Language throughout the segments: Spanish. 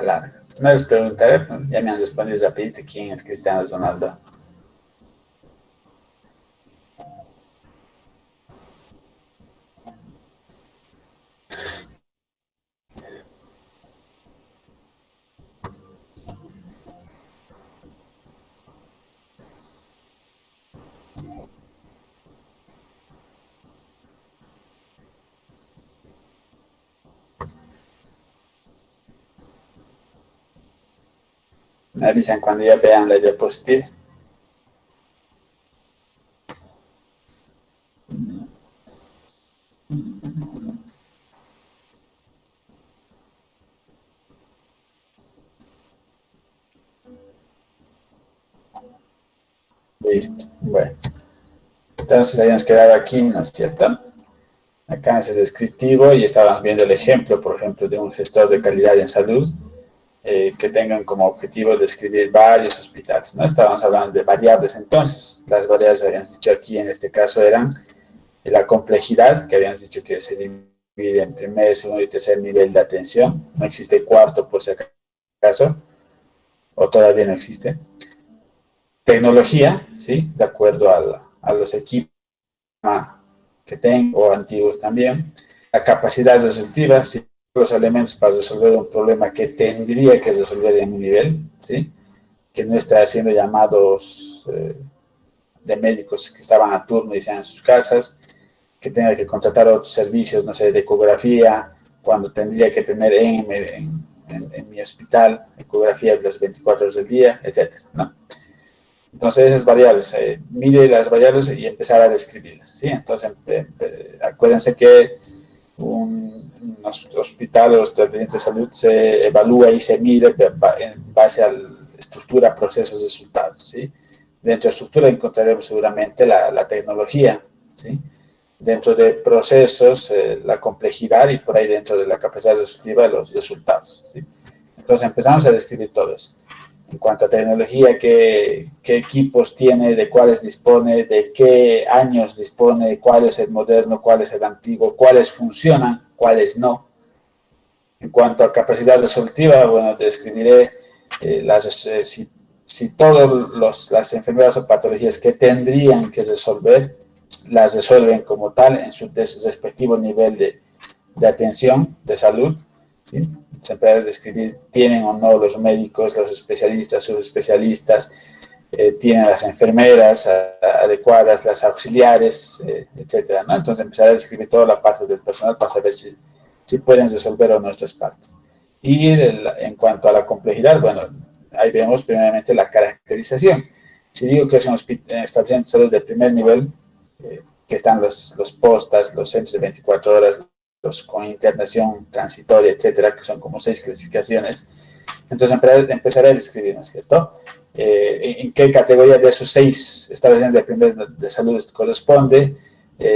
larga. No les preguntaré, ya me han respondido rapidito quién es Cristiano Ronaldo. Me avisan cuando ya vean la diapositiva. Listo. Bueno, entonces habíamos quedado aquí, ¿no es cierto? Acá es el descriptivo y estábamos viendo el ejemplo, por ejemplo, de un gestor de calidad en salud que tengan como objetivo describir varios hospitales, ¿no? Estábamos hablando de variables entonces. Las variables habíamos dicho aquí en este caso eran la complejidad, que habíamos dicho que se divide en primer, segundo y tercer nivel de atención. No existe cuarto por si acaso, o todavía no existe. Tecnología, ¿sí? De acuerdo a los equipos que tengo, o antiguos también. La capacidad resolutiva, ¿sí? Los elementos para resolver un problema que tendría que resolver en un nivel, ¿sí? Que no está haciendo llamados de médicos que estaban a turno y sean en sus casas, que tenga que contratar otros servicios, no sé, de ecografía, cuando tendría que tener en mi hospital ecografía las 24 horas del día, etcétera, ¿no? Entonces esas variables, mide las variables y empezar a describirlas, ¿sí? Entonces, acuérdense que un hospital o establecimiento de salud se evalúa y se mide en base a la estructura, procesos, resultados, ¿sí? Dentro de estructura encontraremos seguramente la tecnología, ¿sí? Dentro de procesos, la complejidad y por ahí dentro de la capacidad resolutiva, los resultados, ¿sí? Entonces empezamos a describir todo eso. En cuanto a tecnología, qué equipos tiene, de cuáles dispone, de qué años dispone, cuál es el moderno, cuál es el antiguo, cuáles funcionan, cuáles no. En cuanto a capacidad resolutiva, bueno, describiré si todas las enfermedades o patologías que tendrían que resolver, las resuelven como tal en su respectivo nivel de atención, de salud, ¿sí? Siempre hay que describir, tienen o no los médicos, los especialistas, subespecialistas, tienen las enfermeras adecuadas, las auxiliares, etcétera, ¿no? Entonces empezar a describir toda la parte del personal para saber si pueden resolver o no estas partes. Y en cuanto a la complejidad, bueno, ahí vemos primeramente la caracterización. Si digo que es un establecimiento de salud de primer nivel, que están los postas, los centros de 24 horas, los con internación transitoria, etcétera, que son como 6 clasificaciones. Entonces empezaré a describir, ¿no es cierto? En qué categoría de esos 6 establecimientos de primer de salud corresponde,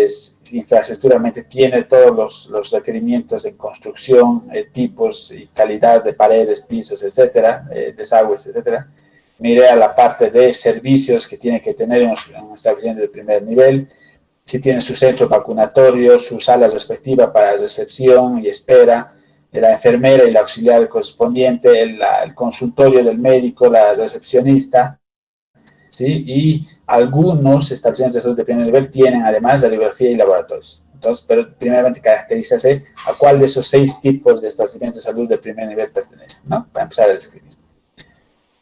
si infraestructuralmente tiene todos los requerimientos en construcción, tipos y calidad de paredes, pisos, etcétera, desagües, etcétera. Miré a la parte de servicios que tiene que tener un establecimiento de primer nivel, si tiene su centro vacunatorio, su sala respectiva para recepción y espera, la enfermera y la auxiliar correspondiente, el consultorio del médico, la recepcionista, ¿sí? Y algunos establecimientos de salud de primer nivel tienen además radiografía y laboratorios. Entonces, pero primeramente caracterízase a cuál de esos 6 tipos de establecimientos de salud de primer nivel pertenece, ¿no? Para empezar a describir.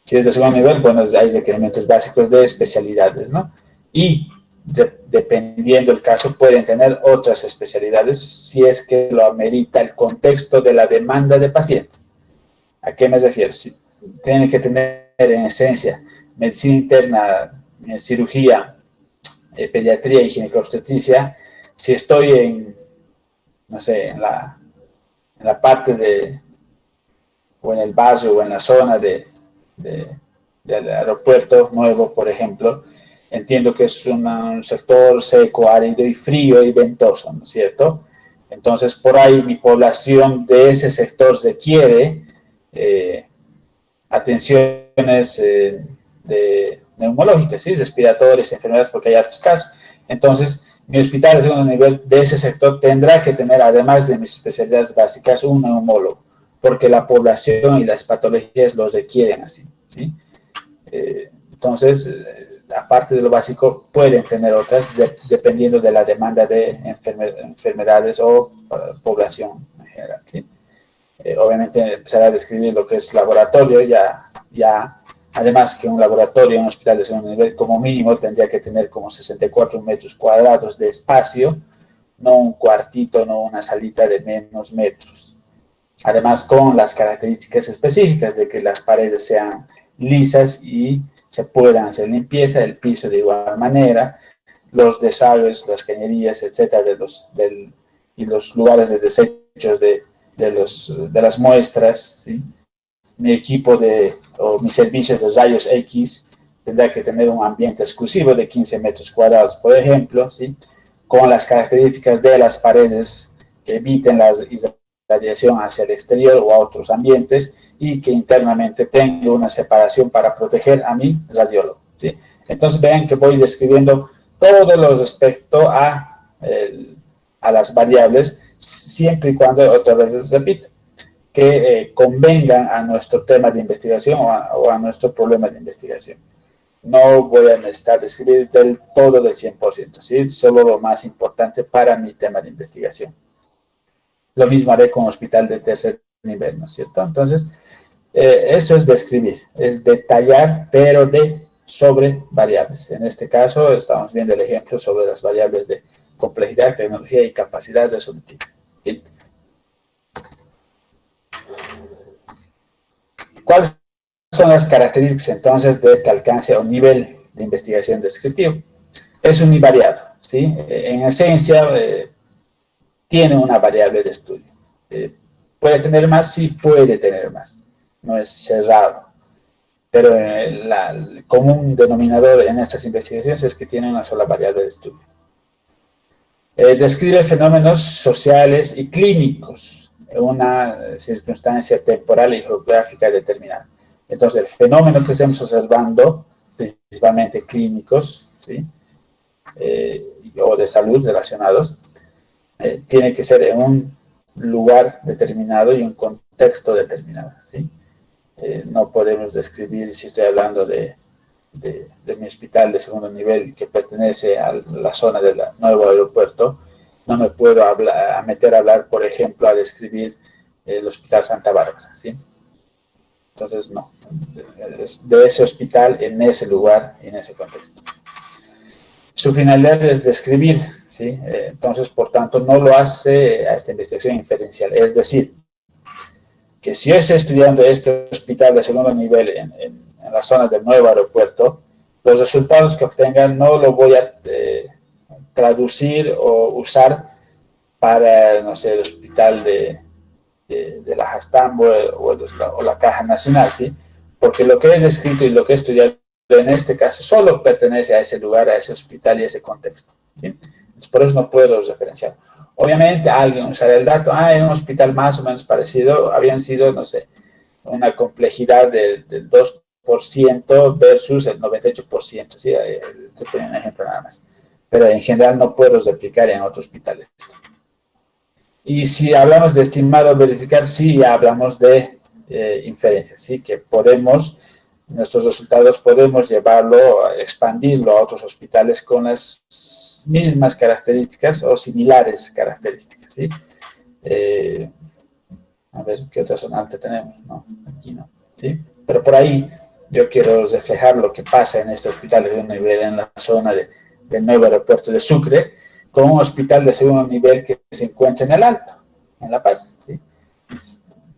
Si es de segundo nivel, bueno, hay requerimientos básicos de especialidades, ¿no? Y dependiendo del caso, pueden tener otras especialidades si es que lo amerita el contexto de la demanda de pacientes. ¿A qué me refiero? Si tienen que tener en esencia medicina interna, cirugía, pediatría y ginecobstetricia. Si estoy no sé, en la parte o en el barrio o en la zona del aeropuerto nuevo, por ejemplo, entiendo que es un sector seco, árido y frío y ventoso, ¿no es cierto? Entonces, por ahí mi población de ese sector requiere atenciones de neumológicas, ¿sí? Respiratorias, enfermedades, porque hay altos casos. Entonces, mi hospital de segundo nivel de ese sector tendrá que tener, además de mis especialidades básicas, un neumólogo, porque la población y las patologías los requieren así, ¿sí? Entonces, aparte de lo básico, pueden tener otras dependiendo de la demanda de enfermedades o población en general, ¿sí? Obviamente empezar a describir lo que es laboratorio, además que un laboratorio en un hospital de segundo nivel como mínimo tendría que tener como 64 metros cuadrados de espacio, no un cuartito, no una salita de menos metros. Además con las características específicas de que las paredes sean lisas y se puedan hacer limpieza, el piso de igual manera, los desagües, las cañerías, etcétera, y los lugares de desechos de las muestras, ¿sí? Mi equipo o mi servicio de rayos X tendrá que tener un ambiente exclusivo de 15 metros cuadrados, por ejemplo, ¿sí? Con las características de las paredes que eviten la radiación hacia el exterior o a otros ambientes y que internamente tenga una separación para proteger a mi radiólogo, ¿sí? Entonces vean que voy describiendo todo lo respecto a las variables, siempre y cuando, otra vez les repito, que convengan a nuestro tema de investigación o a nuestro problema de investigación. No voy a necesitar describir del todo del 100%, ¿sí? Solo lo más importante para mi tema de investigación. Lo mismo haré con hospital de tercer nivel, ¿no es cierto? Entonces, eso es describir, es detallar, pero sobre variables. En este caso, estamos viendo el ejemplo sobre las variables de complejidad, tecnología y capacidad resolutiva, ¿sí? ¿Cuáles son las características entonces de este alcance o nivel de investigación descriptivo? Es univariado, ¿sí? En esencia, tiene una variable de estudio. ¿Puede tener más? Sí, puede tener más. No es cerrado. Pero el común denominador en estas investigaciones es que tiene una sola variable de estudio. Describe fenómenos sociales y clínicos en una circunstancia temporal y geográfica determinada. Entonces, el fenómeno que estamos observando, principalmente clínicos, ¿sí? O de salud relacionados, tiene que ser en un lugar determinado y un contexto determinado, ¿sí? No podemos describir, si estoy hablando de mi hospital de segundo nivel que pertenece a la zona del nuevo aeropuerto, no me puedo meter a hablar, por ejemplo, a describir el Hospital Santa Bárbara, ¿sí? Entonces, no, es de ese hospital, en ese lugar, en ese contexto. Su finalidad es describir, ¿sí? Entonces, por tanto, no lo hace a esta investigación inferencial. Es decir, que si yo estoy estudiando este hospital de segundo nivel en la zona del nuevo aeropuerto, los resultados que obtengan no lo voy a traducir o usar para, no sé, el hospital de la Jastambo o la Caja Nacional, ¿sí? Porque lo que he descrito y lo que he estudiado en este caso solo pertenece a ese lugar, a ese hospital y a ese contexto, ¿sí? Entonces, por eso no puedo referenciar. Obviamente alguien usará el dato, en un hospital más o menos parecido habían sido, no sé, una complejidad del 2% versus el 98%, ¿sí? Estoy poniendo un ejemplo nada más. Pero en general no puedo replicar en otros hospitales. Y si hablamos de estimado o verificar, sí, ya hablamos de inferencias, ¿sí? Que podemos, nuestros resultados podemos llevarlo, expandirlo a otros hospitales con las mismas características o similares características, ¿sí? A ver, ¿qué otra zona alta tenemos? No, aquí no, ¿sí? Pero por ahí yo quiero reflejar lo que pasa en este hospital de segundo nivel en la zona del nuevo aeropuerto de Sucre, con un hospital de segundo nivel que se encuentra en el Alto, en La Paz, ¿sí?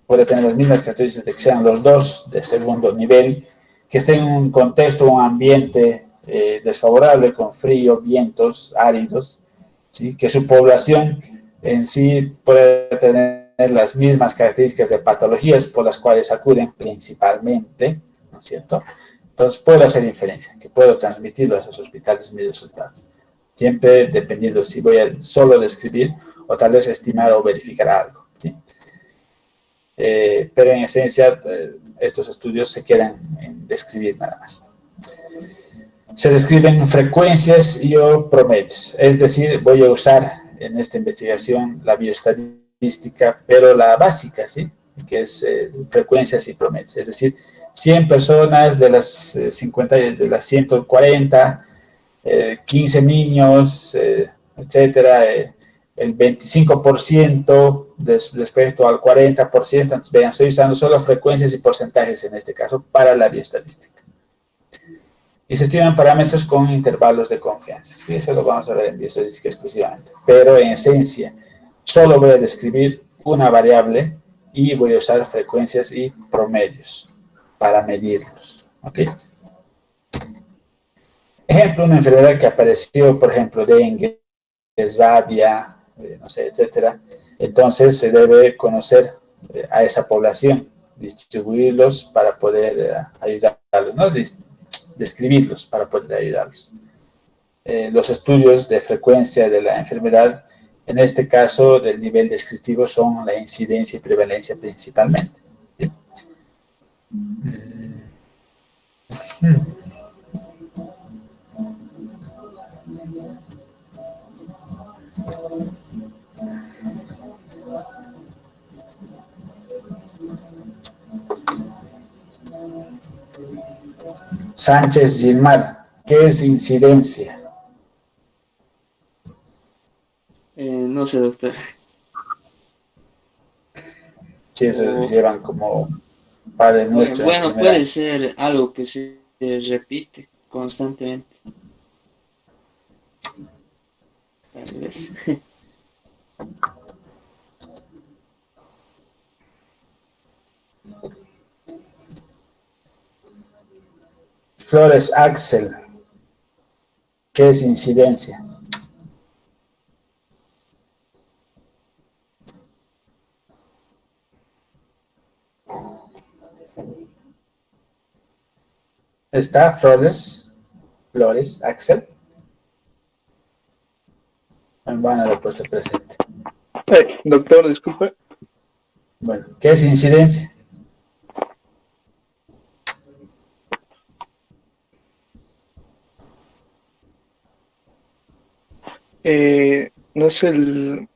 Puede tener las mismas características de que sean los dos de segundo nivel, que estén en un contexto, un ambiente desfavorable, con frío, vientos áridos, ¿sí? Que su población en sí puede tener las mismas características de patologías por las cuales acuden principalmente, ¿no es cierto? Entonces puedo hacer inferencia, que puedo transmitirlo a esos hospitales mis resultados. Siempre dependiendo si voy a solo describir o tal vez estimar o verificar algo, ¿sí? Pero en esencia estos estudios se quedan en describir nada más. Se describen frecuencias y o promedios, es decir, voy a usar en esta investigación la bioestadística, pero la básica, ¿sí? que es frecuencias y promedios. Es decir, 100 personas de las 50, de las 140, 15 niños, etcétera, el 25% respecto al 40%. Entonces, vean, estoy usando solo frecuencias y porcentajes en este caso para la bioestadística. Y se estiman parámetros con intervalos de confianza. ¿Sí? Eso lo vamos a ver en bioestadística exclusivamente. Pero en esencia, solo voy a describir una variable y voy a usar frecuencias y promedios para medirlos. ¿Ok? Ejemplo, una enfermedad que apareció, por ejemplo, dengue, rabia, no sé, etcétera. Entonces se debe conocer a esa población, distribuirlos para poder ayudarlos, ¿no? Describirlos para poder ayudarlos. Los estudios de frecuencia de la enfermedad, en este caso del nivel descriptivo, son la incidencia y prevalencia principalmente. ¿Sí? Sánchez Gilmar, ¿qué es incidencia? No sé, doctor. Sí, eso llevan como Padre Nuestro. Bueno, puede ser algo que se repite constantemente. Tal vez. Flores Axel, ¿qué es incidencia? ¿Está Flores Axel? Bueno, lo he puesto presente. Doctor, disculpe. Bueno, ¿qué es incidencia? No es el...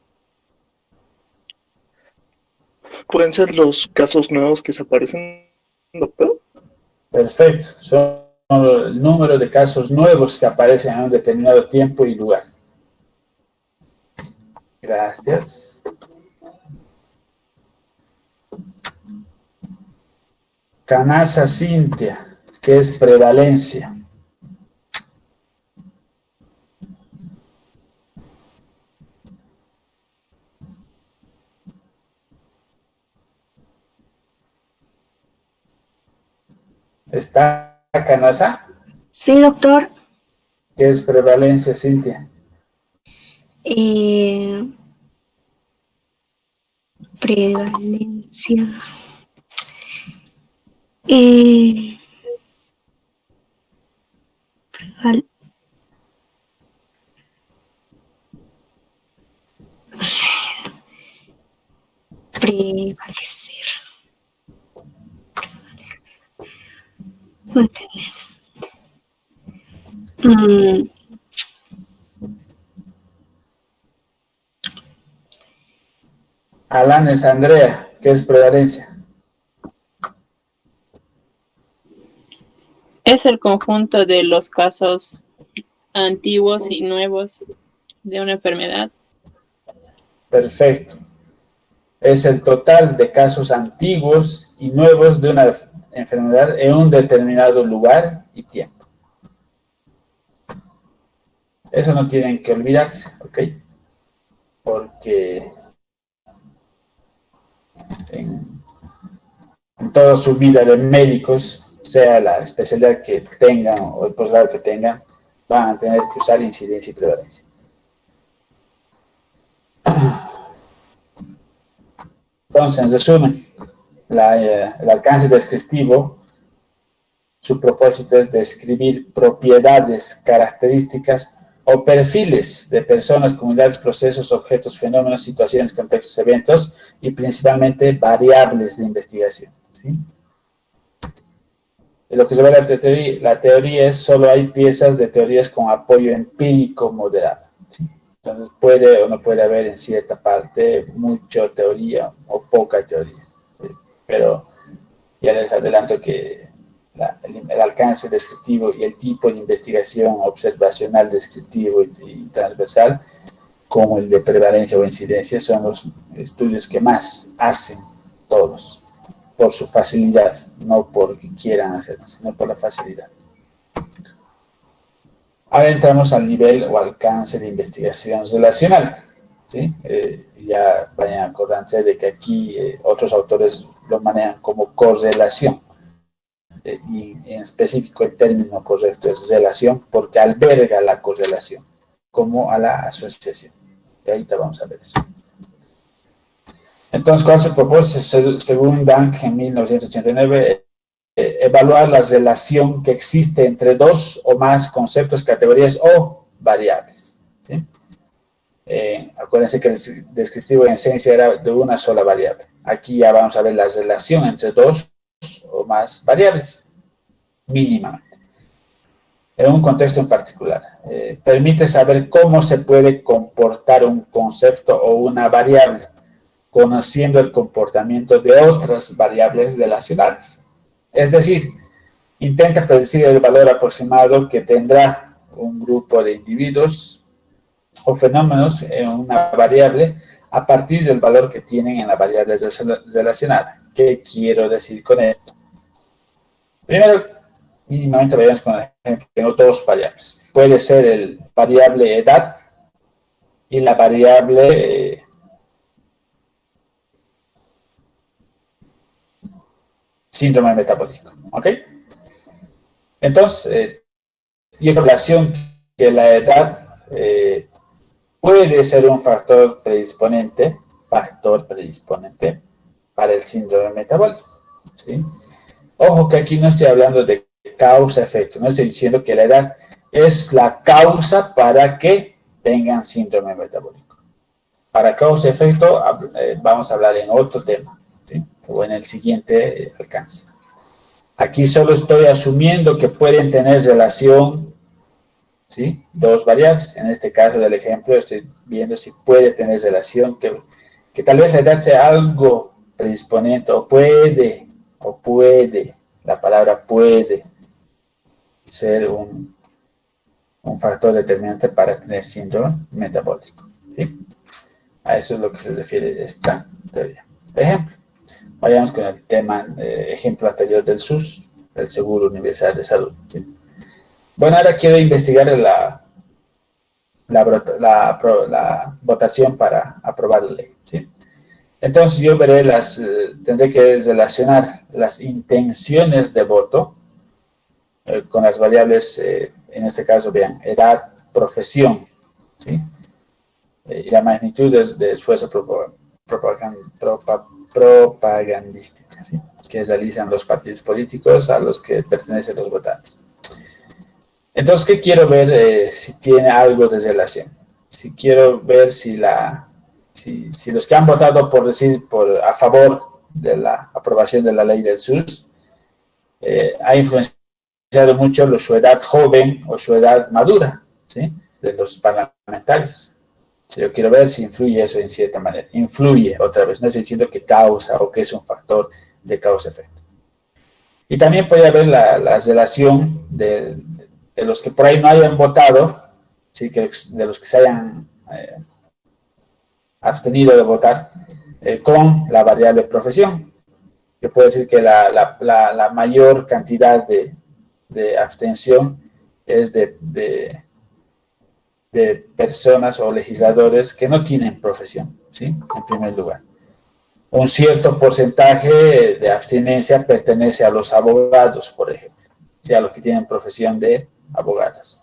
¿Pueden ser los casos nuevos que se aparecen, doctor? Perfecto, son el número de casos nuevos que aparecen en un determinado tiempo y lugar. Gracias. Canasa Cintia, ¿qué es prevalencia? ¿Está Canasa? Sí, doctor. ¿Qué es prevalencia, Cintia? Prevalencia. Prevalecer. Mantener. Alanes Andrea, ¿qué es prevalencia? Es el conjunto de los casos antiguos y nuevos de una enfermedad. Perfecto. Es el total de casos antiguos y nuevos de una enfermedad en un determinado lugar y tiempo. Eso no tienen que olvidarse, ¿ok? Porque en toda su vida de médicos, sea la especialidad que tengan o el posgrado que tengan, van a tener que usar incidencia y prevalencia. Entonces, en resumen, el alcance descriptivo, su propósito es describir propiedades, características o perfiles de personas, comunidades, procesos, objetos, fenómenos, situaciones, contextos, eventos y principalmente variables de investigación. ¿Sí? En lo que se ve la teoría es solo hay piezas de teorías con apoyo empírico moderado. ¿Sí? Entonces puede o no puede haber en cierta parte mucha teoría o poca teoría. pero ya les adelanto que el alcance descriptivo y el tipo de investigación observacional descriptivo y transversal, como el de prevalencia o incidencia, son los estudios que más hacen todos, por su facilidad, no porque quieran hacerlo, sino por la facilidad. Ahora entramos al nivel o alcance de investigación relacional, ¿sí? Ya vayan acordándose de que aquí otros autores lo manejan como correlación, y en específico el término correcto es relación, porque alberga la correlación, como a la asociación. Y ahorita vamos a ver eso. Entonces, ¿cuál se propone? Según Dank en 1989, evaluar la relación que existe entre dos o más conceptos, categorías o variables, ¿sí? Acuérdense que el descriptivo en esencia era de una sola variable. Aquí ya vamos a ver la relación entre dos o más variables, mínimamente. En un contexto en particular, permite saber cómo se puede comportar un concepto o una variable, conociendo el comportamiento de otras variables relacionadas. Es decir, intenta predecir el valor aproximado que tendrá un grupo de individuos o fenómenos en una variable a partir del valor que tienen en la variable relacionada. ¿Qué quiero decir con esto? Primero, mínimamente vayamos con el ejemplo. Tengo dos variables. Puede ser el variable edad y la variable síndrome metabólico, ¿ok? Entonces, y en relación que la edad puede ser un factor predisponente para el síndrome metabólico, ¿sí? Ojo que aquí no estoy hablando de causa-efecto, no estoy diciendo que la edad es la causa para que tengan síndrome metabólico. Para causa-efecto vamos a hablar en otro tema, ¿sí? O en el siguiente alcance. Aquí solo estoy asumiendo que pueden tener relación, ¿sí? Dos variables. En este caso del ejemplo estoy viendo si puede tener relación, que tal vez la edad sea algo predisponente o puede, la palabra puede ser un factor determinante para tener síndrome metabólico, ¿sí? A eso es lo que se refiere esta teoría. Ejemplo, vayamos con el tema, ejemplo anterior del SUS, el Seguro Universal de Salud, ¿sí? Bueno, ahora quiero investigar la votación para aprobar la ley, ¿sí? Entonces yo veré tendré que relacionar las intenciones de voto con las variables, en este caso, vean, edad, profesión, ¿sí? Y la magnitud de esfuerzo propagandística, ¿sí? Que realizan los partidos políticos a los que pertenecen los votantes. Entonces, ¿qué quiero ver? Si tiene algo de relación. Si quiero ver si los que han votado, por decir, a favor de la aprobación de la ley del SUS, ha influenciado mucho su edad joven o su edad madura, ¿sí? De los parlamentarios. Si yo quiero ver si influye eso en cierta manera. Influye, otra vez, no estoy diciendo que causa o que es un factor de causa-efecto. Y también puede haber la relación de los que por ahí no hayan votado, ¿sí? De los que se hayan abstenido de votar, con la variable profesión. Yo puedo decir que la mayor cantidad de abstención es de personas o legisladores que no tienen profesión, ¿sí? En primer lugar. Un cierto porcentaje de abstinencia pertenece a los abogados, por ejemplo, ¿sí? A los que tienen profesión de abogados.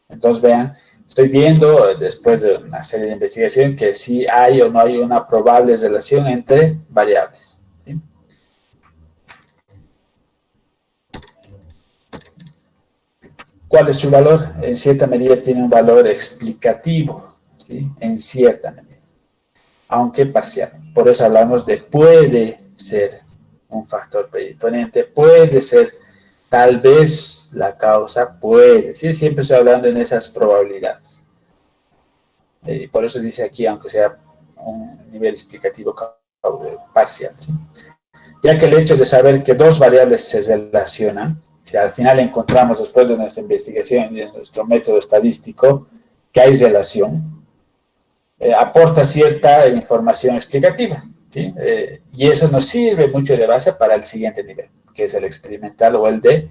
Entonces, vean, estoy viendo, después de una serie de investigación, que si hay o no hay una probable relación entre variables, ¿sí? ¿Cuál es su valor? En cierta medida tiene un valor explicativo, ¿sí? En cierta medida, aunque parcial. Por eso hablamos de puede ser un factor predisponente, puede ser tal vez la causa, puede, ¿sí? Siempre estoy hablando en esas probabilidades. Por eso dice aquí, aunque sea un nivel explicativo parcial, ¿sí? ya que el hecho de saber que dos variables se relacionan, si al final encontramos después de nuestra investigación y de nuestro método estadístico que hay relación, aporta cierta información explicativa, ¿sí? Y eso nos sirve mucho de base para el siguiente nivel, que es el experimental o el de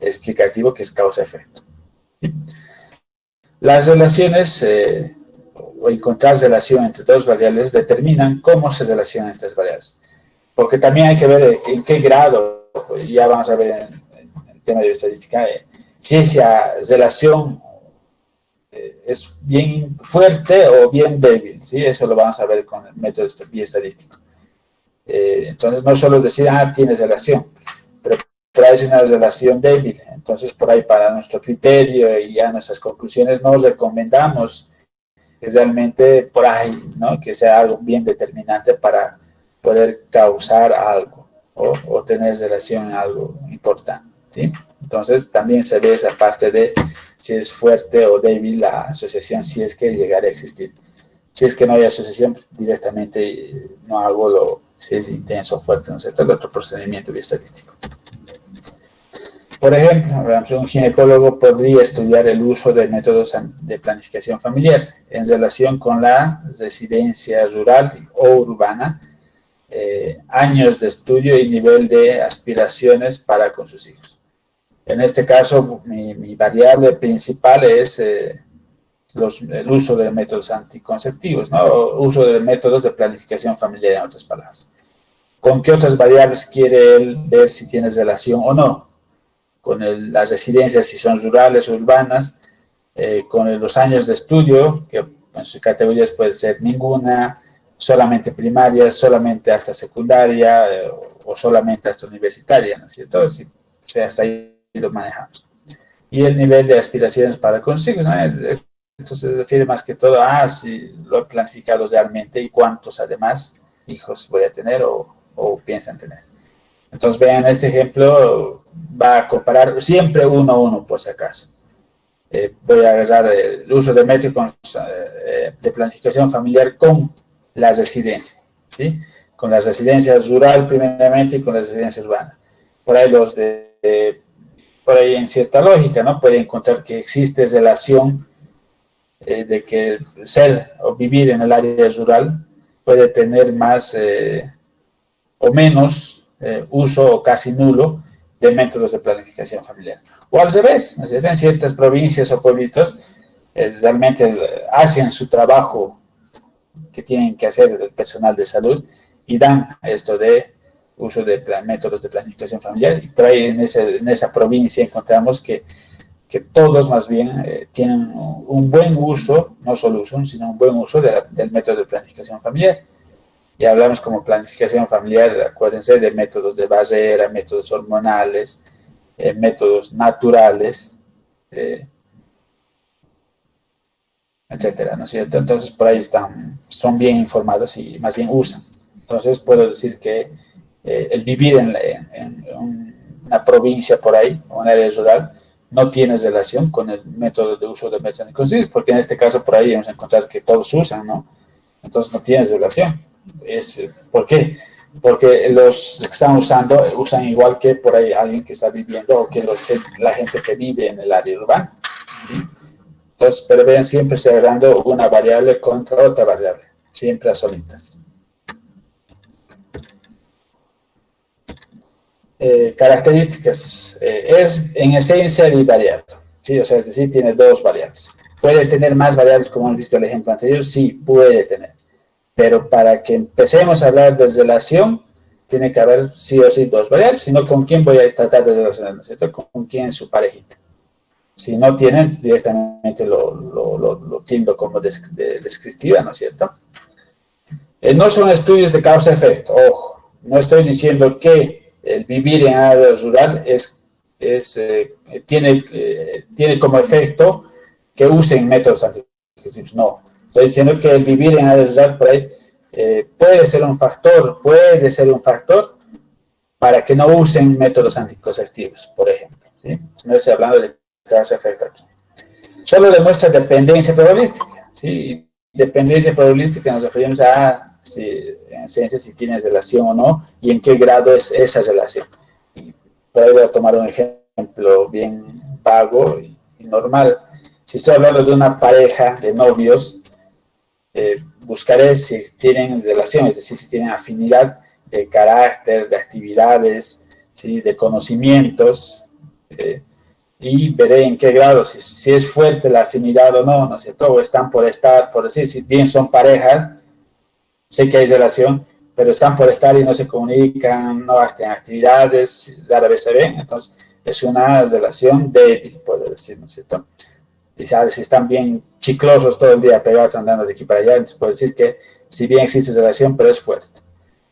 explicativo, que es causa-efecto. ¿Sí? Las relaciones o encontrar relación entre dos variables determinan cómo se relacionan estas variables. Porque también hay que ver en qué grado, ya vamos a ver en el tema de estadística, si esa relación es bien fuerte o bien débil, ¿sí? Eso lo vamos a ver con el método bioestadístico. Entonces, no solo es decir, tiene relación, pero trae una relación débil. Entonces, por ahí, para nuestro criterio y ya nuestras conclusiones, nos recomendamos que realmente por ahí, ¿no? Que sea algo bien determinante para poder causar algo o tener relación en algo importante, ¿sí? Entonces, también se ve esa parte de si es fuerte o débil la asociación, si es que llegara a existir. Si es que no hay asociación, directamente no hago si es intenso o fuerte, ¿no es cierto? El otro procedimiento bioestadístico. Por ejemplo, un ginecólogo podría estudiar el uso de métodos de planificación familiar en relación con la residencia rural o urbana, años de estudio y nivel de aspiraciones para con sus hijos. En este caso, mi variable principal es el uso de métodos anticonceptivos, ¿no? Uso de métodos de planificación familiar, en otras palabras. ¿Con qué otras variables quiere él ver si tiene relación o no? Con las residencias, si son rurales o urbanas, con los años de estudio, que en sus categorías puede ser ninguna, solamente primaria, solamente hasta secundaria o solamente hasta universitaria, ¿no es cierto? O sea, hasta ahí lo manejamos. Y el nivel de aspiraciones para consigo, ¿no? Esto se refiere más que todo a si lo he planificado realmente y cuántos además hijos voy a tener o piensan tener. Entonces vean, este ejemplo va a comparar siempre 1 a 1 por si acaso. Voy a agarrar el uso de métodos de planificación familiar con la residencia, ¿sí? Con la residencia rural primeramente y con la residencia urbana. Por ahí por ahí en cierta lógica, ¿no? Puede encontrar que existe relación de que ser o vivir en el área rural puede tener más o menos uso o casi nulo de métodos de planificación familiar. O al revés, ¿no es cierto? En ciertas provincias o pueblitos realmente hacen su trabajo que tienen que hacer el personal de salud y dan esto de uso de métodos de planificación familiar. Y por ahí en esa provincia encontramos que todos más bien tienen un buen uso, no solo uso, sino un buen uso del método de planificación familiar. Y hablamos como planificación familiar, acuérdense de métodos de barrera, métodos hormonales, métodos naturales, etcétera, ¿no es cierto? Entonces, por ahí son bien informados y más bien usan. Entonces, puedo decir que el vivir en una provincia por ahí, o un área rural, no tiene relación con el método de uso de métodos anticonceptivos, porque en este caso por ahí vamos a encontrar que todos usan, ¿no? Entonces, no tiene relación. ¿Por qué? Porque los que están usando usan igual que por ahí alguien que está viviendo o que la gente que vive en el área urbana, ¿sí? Entonces, pero vean, siempre separando una variable contra otra variable, siempre a solitas. Características, es en esencia bivariado, ¿sí? O sea, es decir, tiene dos variables. ¿Puede tener más variables como hemos visto en el ejemplo anterior? Sí, puede tener. Pero para que empecemos a hablar de relación, tiene que haber sí o sí dos variables, sino con quién voy a tratar de relacionarme, ¿cierto? Con quién es su parejita. Si no tienen, directamente lo tildo como descriptiva, ¿no es cierto? No son estudios de causa-efecto, ojo. No estoy diciendo que el vivir en área rural tiene como efecto que usen métodos anticonceptivos. No. Estoy diciendo que el vivir en área rural por ahí puede ser un factor para que no usen métodos anticonceptivos, por ejemplo, ¿sí? No estoy hablando de causa-efecto aquí. Solo demuestra dependencia probabilística, ¿sí? Dependencia probabilística nos referimos a si, en esencia, si tiene relación o no, y en qué grado es esa relación. Y puedo tomar un ejemplo bien vago y normal. Si estoy hablando de una pareja de novios, buscaré si tienen relación, es decir, si tienen afinidad de carácter, de actividades, ¿sí? De conocimientos, y veré en qué grado, si es fuerte la afinidad o no, ¿no es cierto? O están por estar, por decir, si bien son parejas, sé que hay relación, pero están por estar y no se comunican, no hacen actividades, rara vez se ven, entonces es una relación débil, puedo decir, ¿no es cierto? Y si están bien chiclosos todo el día pegados andando de aquí para allá, entonces puedo decir que si bien existe relación, pero es fuerte.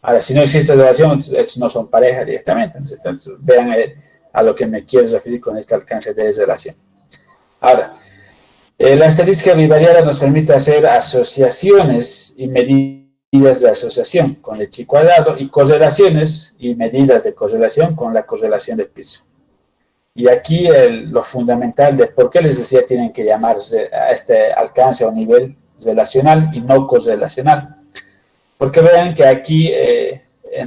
Ahora, si no existe relación, estos no son pareja directamente, ¿no es cierto? Entonces, vean a lo que me quiero referir con este alcance de relación. Ahora, la estadística bivariada nos permite hacer asociaciones y medidas de asociación con el chi cuadrado y correlaciones y medidas de correlación con la correlación del piso. Y aquí lo fundamental de por qué les decía tienen que llamarse a este alcance o nivel relacional y no correlacional. Porque vean que aquí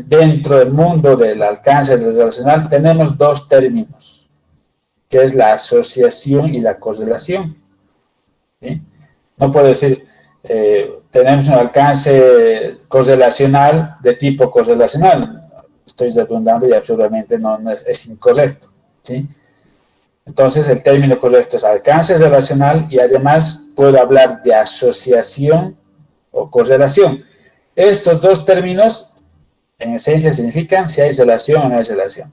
dentro del mundo del alcance relacional tenemos dos términos, que es la asociación y la correlación. ¿Sí? No puedo decir, tenemos un alcance correlacional de tipo correlacional. Estoy redundando y absolutamente es incorrecto. ¿Sí? Entonces, el término correcto es alcance relacional y además puedo hablar de asociación o correlación. Estos dos términos, en esencia, significan si hay relación o no hay relación.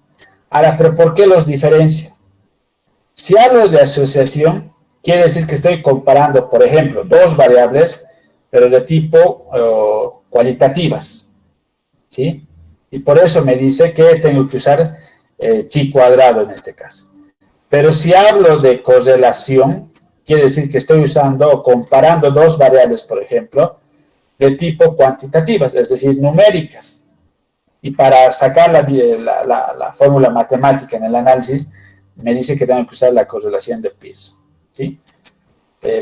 Ahora, ¿pero por qué los diferencio? Si hablo de asociación, quiere decir que estoy comparando, por ejemplo, dos variables, pero de tipo cualitativas, ¿sí? Y por eso me dice que tengo que usar chi cuadrado en este caso. Pero si hablo de correlación, quiere decir que estoy usando o comparando dos variables, por ejemplo, de tipo cuantitativas, es decir, numéricas. Y para sacar la fórmula matemática en el análisis, me dice que tengo que usar la correlación de piso. ¿Sí?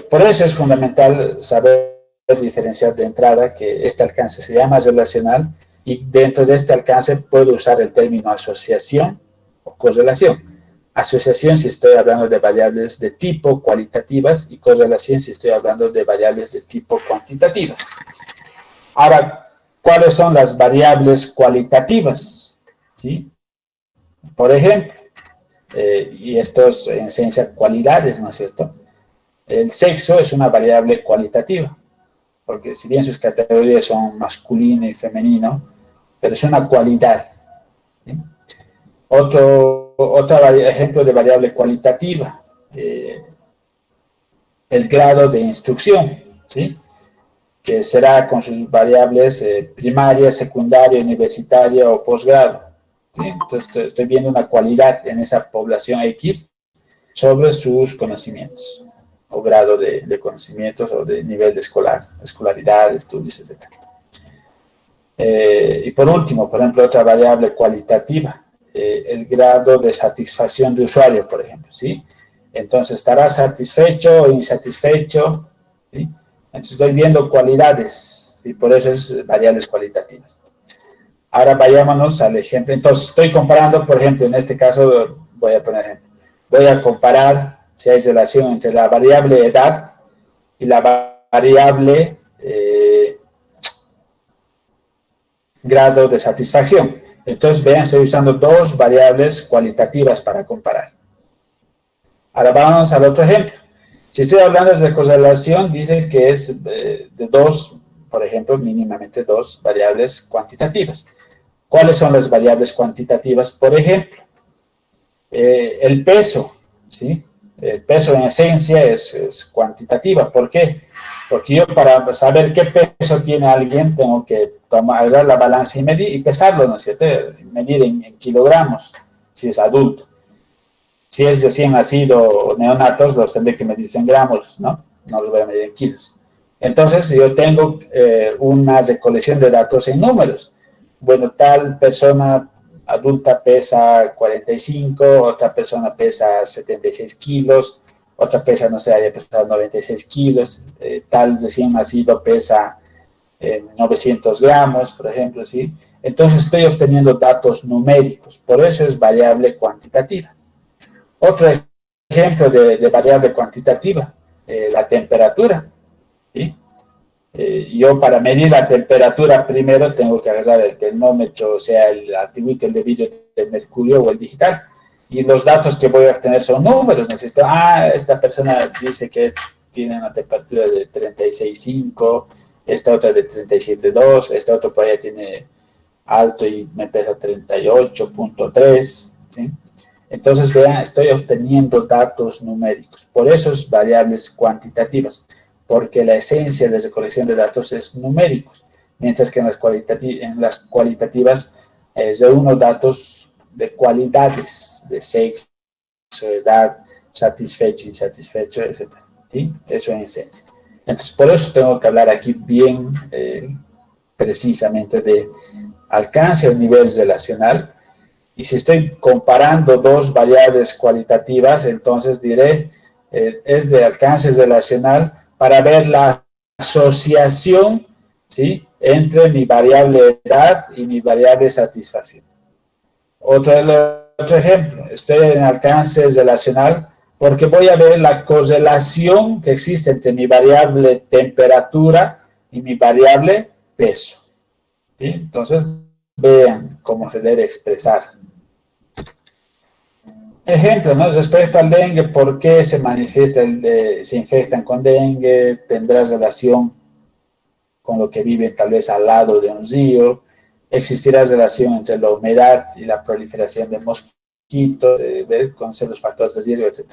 Por eso es fundamental saber diferenciar de entrada que este alcance se llama relacional y dentro de este alcance puedo usar el término asociación o correlación. Asociación si estoy hablando de variables de tipo cualitativas y correlación si estoy hablando de variables de tipo cuantitativas. Ahora, ¿cuáles son las variables cualitativas? ¿Sí? Por ejemplo, y esto es en esencia cualidades, ¿no es cierto? El sexo es una variable cualitativa, porque si bien sus categorías son masculino y femenino, pero es una cualidad. ¿Sí? Otro ejemplo de variable cualitativa, el grado de instrucción, ¿sí? Que será con sus variables primaria, secundaria, universitaria o posgrado. ¿Sí? Entonces estoy viendo una cualidad en esa población X sobre sus conocimientos, o grado de conocimientos, o de nivel de escolaridad, estudios, etc. Y por último, por ejemplo, otra variable cualitativa, el grado de satisfacción de usuario, por ejemplo, ¿sí? Entonces, ¿estará satisfecho o insatisfecho? ¿Sí? Entonces, estoy viendo cualidades, ¿sí? Por eso es variables cualitativas. Ahora vayámonos al ejemplo. Entonces, estoy comparando, por ejemplo, en este caso, voy a poner ejemplo. Voy a comparar si hay relación entre la variable edad y la variable grado de satisfacción. Entonces, vean, estoy usando dos variables cualitativas para comparar. Ahora vamos al otro ejemplo. Si estoy hablando de correlación, dice que es de dos, por ejemplo, mínimamente dos variables cuantitativas. ¿Cuáles son las variables cuantitativas? Por ejemplo, el peso, ¿sí? El peso en esencia es cuantitativa. ¿Por qué? Porque yo para saber qué peso tiene alguien tengo que agarrar la balanza y medir y pesarlo, ¿no es cierto? Medir en kilogramos, si es adulto. Si es recién nacido o neonatos, los tendré que medir en gramos, ¿no? No los voy a medir en kilos. Entonces, yo tengo una recolección de datos en números. Bueno, tal persona adulta pesa 45, otra persona pesa 76 kilos, otra pesa, no sé, haya pesado 96 kilos, tal recién nacido pesa 900 gramos, por ejemplo, ¿sí? Entonces estoy obteniendo datos numéricos, por eso es variable cuantitativa. Otro ejemplo de variable cuantitativa, la temperatura, ¿sí? Yo para medir la temperatura primero tengo que agarrar el termómetro, o sea, el antiguito, el de vidrio de mercurio o el digital, y los datos que voy a obtener son números. Necesito, esta persona dice que tiene una temperatura de 36,5, esta otra de 37,2, esta otra por allá tiene alto y me pesa 38,3, ¿sí? Entonces, vean, estoy obteniendo datos numéricos. Por eso es variables cuantitativas, porque la esencia de recolección de datos es numéricos, mientras que en las cualitativas reúno datos de cualidades, de sexo, edad, satisfecho, insatisfecho, etc. ¿Sí? Eso en esencia. Entonces, por eso tengo que hablar aquí bien precisamente de alcance o nivel relacional. Y si estoy comparando dos variables cualitativas, entonces diré, es de alcance relacional para ver la asociación, ¿sí?, entre mi variable edad y mi variable satisfacción. Otro ejemplo, estoy en alcance relacional porque voy a ver la correlación que existe entre mi variable temperatura y mi variable peso, ¿sí? Entonces, vean cómo se debe expresar. Ejemplo, ¿no? Respecto al dengue, ¿por qué se manifiesta, se infectan con dengue? ¿Tendrá relación con lo que viven tal vez al lado de un río? ¿Existirá relación entre la humedad y la proliferación de mosquitos? Conocer los factores de riesgo, etc.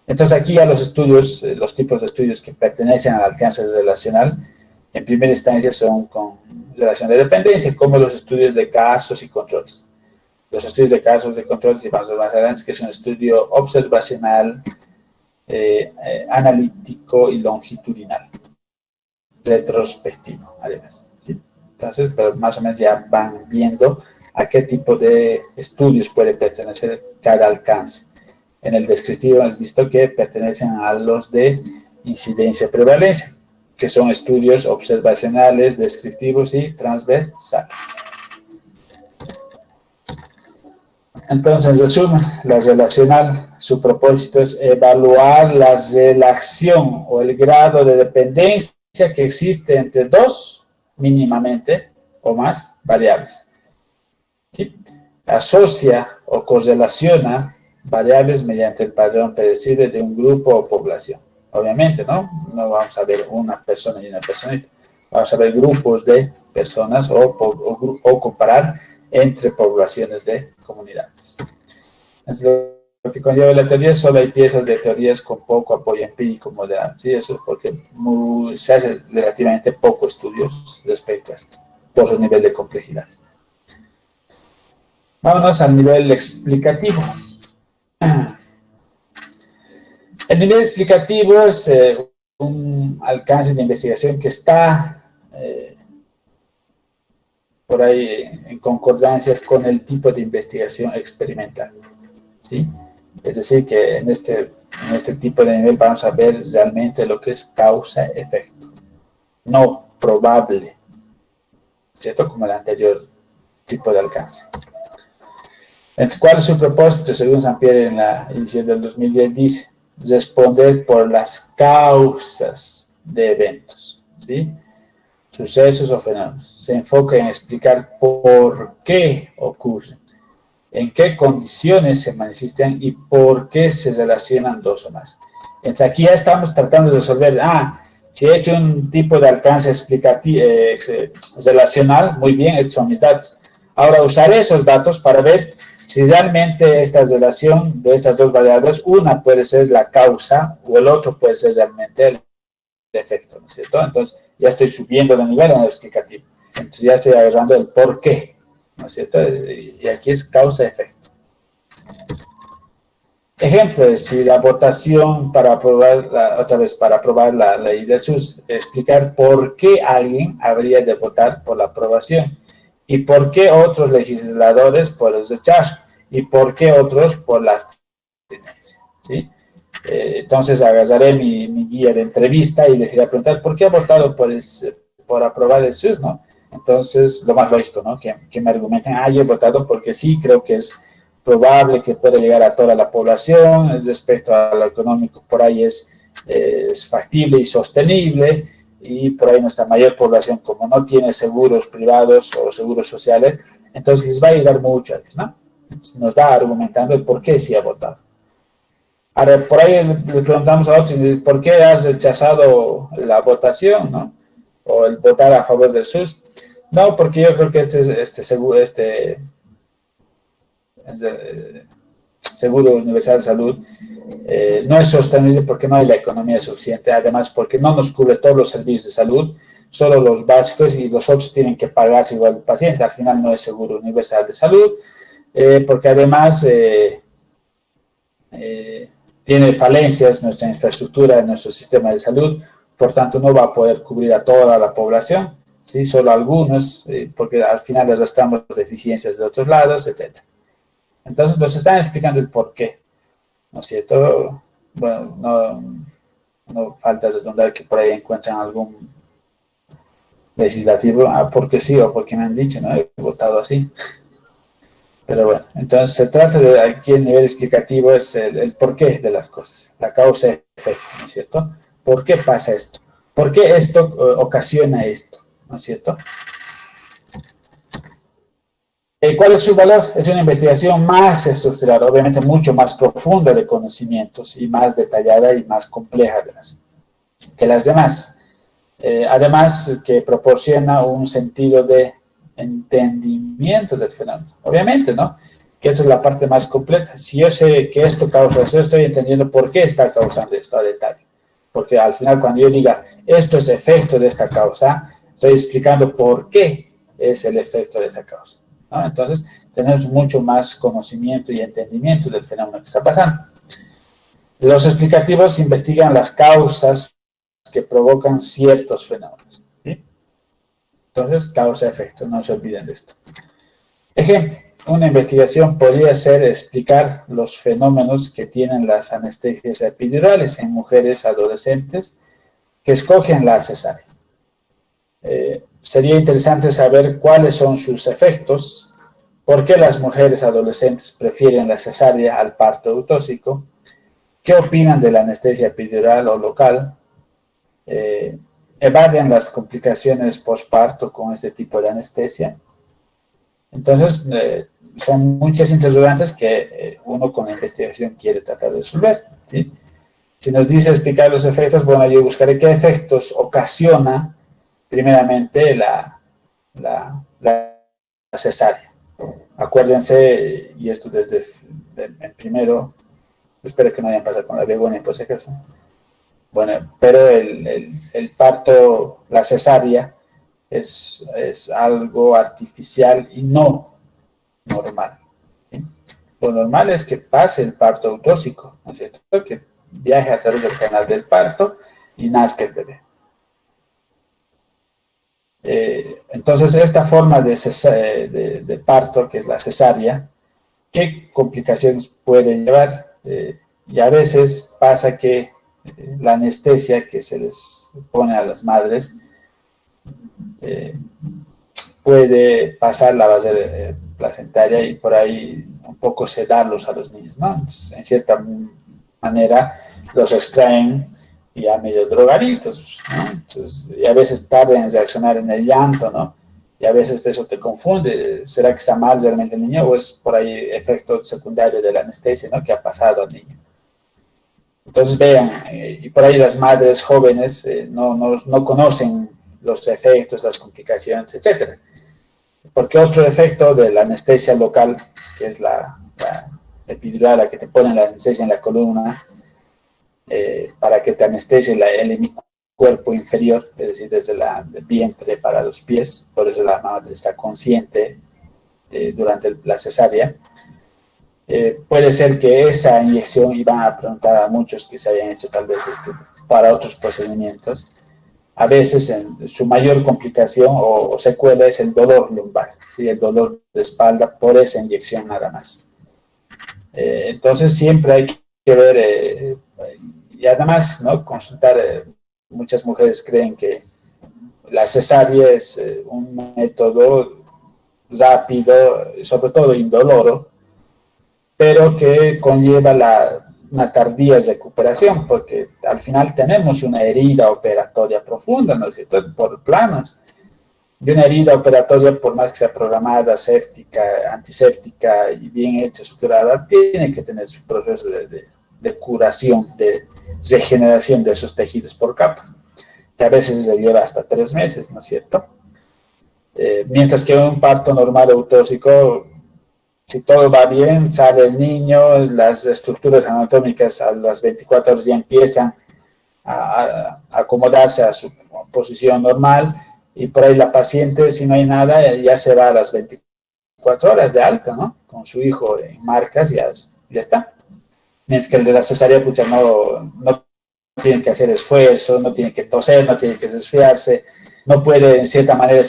Entonces aquí ya los estudios, los tipos de estudios que pertenecen al alcance relacional, en primera instancia son con relación de dependencia, como los estudios de casos y controles. Los estudios de casos de controles, y vamos más adelante, que es un estudio observacional, analítico y longitudinal, retrospectivo, además, ¿sí? Entonces, pero más o menos ya van viendo a qué tipo de estudios puede pertenecer cada alcance. En el descriptivo hemos visto que pertenecen a los de incidencia-prevalencia, que son estudios observacionales, descriptivos y transversales. Entonces, en resumen, la relacional, su propósito es evaluar la relación o el grado de dependencia que existe entre dos, mínimamente, o más variables. ¿Sí? Asocia o correlaciona variables mediante el padrón predecible de un grupo o población. Obviamente, ¿no? No vamos a ver una persona y una personita. Vamos a ver grupos de personas o comparar entre poblaciones de comunidades. Entonces, lo que conlleva la teoría, solo hay piezas de teorías con poco apoyo empírico moderado. ¿Sí? Eso es porque se hace relativamente poco estudios respecto a esto, por su nivel de complejidad. Vámonos al nivel explicativo. El nivel explicativo es un alcance de investigación que está por ahí en concordancia con el tipo de investigación experimental, ¿sí? Es decir, que en este tipo de nivel vamos a ver realmente lo que es causa-efecto, no probable, ¿cierto? Como el anterior tipo de alcance. Entonces, ¿cuál es su propósito? Según Sampieri en la edición del 2010 dice, responder por las causas de eventos, ¿sí? Sucesos o fenómenos. Se enfoca en explicar por qué ocurren, en qué condiciones se manifiestan y por qué se relacionan dos o más. Entonces aquí ya estamos tratando de resolver, si he hecho un tipo de alcance explicativo, relacional, muy bien, estos son mis datos. Ahora usaré esos datos para ver si realmente esta relación de estas dos variables, una puede ser la causa o el otro puede ser realmente el efecto, ¿no es cierto? Entonces ya estoy subiendo de nivel en el explicativo. Entonces ya estoy agarrando el por qué, ¿no es cierto? Y aquí es causa-efecto. Ejemplo, si la votación para aprobar, para aprobar la ley del SUS, explicar por qué alguien habría de votar por la aprobación y por qué otros legisladores por el rechazo y por qué otros por la abstinencia, ¿sí? Entonces agarraré mi guía de entrevista y les iré a preguntar ¿por qué ha votado por por aprobar el SUS, ¿no? Entonces, lo más lógico, ¿no? Que me argumenten, yo he votado porque sí, creo que es probable que pueda llegar a toda la población, es respecto a lo económico, por ahí es factible y sostenible, y por ahí nuestra mayor población, como no tiene seguros privados o seguros sociales, entonces va a ayudar mucho a ellos, ¿no? Nos va argumentando el por qué sí ha votado. Ahora, por ahí le preguntamos a otros, ¿por qué has rechazado la votación, no? O el votar a favor del SUS. No, porque yo creo que seguro universal de salud no es sostenible porque no hay la economía suficiente, además porque no nos cubre todos los servicios de salud, solo los básicos, y los otros tienen que pagarse igual el paciente. Al final no es seguro universal de salud, porque además tiene falencias nuestra infraestructura, nuestro sistema de salud, por tanto no va a poder cubrir a toda la población, ¿sí? Solo algunos, porque al final arrastramos deficiencias de otros lados, etc. Entonces nos están explicando el por qué, ¿no es cierto? Bueno, no falta redundar que por ahí encuentran algún legislativo, porque sí o porque me han dicho, ¿no? He votado así. Pero bueno, entonces se trata de, aquí el nivel explicativo es el porqué de las cosas, la causa y efecto, ¿no es cierto? ¿Por qué pasa esto? ¿Por qué esto ocasiona esto? ¿No es cierto? ¿Cuál es su valor? Es una investigación más estructurada, obviamente mucho más profunda de conocimientos y más detallada y más compleja que las demás. Además, que proporciona un sentido de entendimiento del fenómeno. Obviamente, ¿no? Que esa es la parte más completa. Si yo sé que esto causa eso, estoy entendiendo por qué está causando esto a detalle. Porque al final, cuando yo diga, esto es efecto de esta causa, estoy explicando por qué es el efecto de esa causa, ¿no? Entonces, tenemos mucho más conocimiento y entendimiento del fenómeno que está pasando. Los explicativos investigan las causas que provocan ciertos fenómenos, ¿sí? Entonces, causa-efecto, no se olviden de esto. Ejemplo, una investigación podría ser explicar los fenómenos que tienen las anestesias epidurales en mujeres adolescentes que escogen la cesárea. Sería interesante saber cuáles son sus efectos, por qué las mujeres adolescentes prefieren la cesárea al parto eutóxico, qué opinan de la anestesia epidural o local, evaden las complicaciones postparto con este tipo de anestesia. Entonces, son muchas interrogantes que uno con la investigación quiere tratar de resolver, ¿sí? Si nos dice explicar los efectos, bueno, yo buscaré qué efectos ocasiona primeramente la cesárea. Acuérdense, y esto desde el primero, espero que no hayan pasado con la begónia por si acaso. Bueno, pero el parto, la cesárea, es algo artificial y no normal, ¿sí? Lo normal es que pase el parto autóxico, ¿no es cierto? Que viaje a través del canal del parto y nazca el bebé. Entonces, esta forma de parto, que es la cesárea, ¿qué complicaciones puede llevar? Y a veces pasa que la anestesia que se les pone a las madres puede pasar la barrera placentaria y por ahí un poco sedarlos a los niños, ¿no? Entonces, en cierta manera los extraen ya medio drogaditos, ¿no? Entonces, y a veces tardan en reaccionar en el llanto, ¿no? Y a veces eso te confunde. ¿Será que está mal realmente el niño o es por ahí efecto secundario de la anestesia, ¿no? Que ha pasado al niño. Entonces vean, y por ahí las madres jóvenes no conocen los efectos, las complicaciones, etc. Porque otro efecto de la anestesia local, que es la epidural, la que te ponen la anestesia en la columna, para que te anestesie el hemicuerpo inferior, es decir, desde el vientre para los pies, por eso la madre está consciente durante la cesárea. Puede ser que esa inyección, y van a preguntar a muchos que se hayan hecho tal vez para otros procedimientos, a veces su mayor complicación o secuela es el dolor lumbar, ¿sí? El dolor de espalda por esa inyección nada más. Entonces siempre hay que ver, y además, ¿no? Consultar, muchas mujeres creen que la cesárea es un método rápido, sobre todo indoloro, pero que conlleva una tardía recuperación, porque al final tenemos una herida operatoria profunda, ¿no es cierto?, por planos. Y una herida operatoria, por más que sea programada, séptica, antiséptica y bien hecha, estructurada, tiene que tener su proceso de curación, de regeneración de esos tejidos por capas, que a veces se lleva hasta 3 meses, ¿no es cierto? Mientras que un parto normal autóxico, si todo va bien, sale el niño, las estructuras anatómicas a las 24 horas ya empiezan a acomodarse a su posición normal, y por ahí la paciente, si no hay nada, ya se va a las 24 horas de alta, ¿no? Con su hijo en marcas, ya está. Mientras que el de la cesárea, pucha, no tiene que hacer esfuerzo, no tiene que toser, no tiene que resfriarse, no puede, en cierta manera,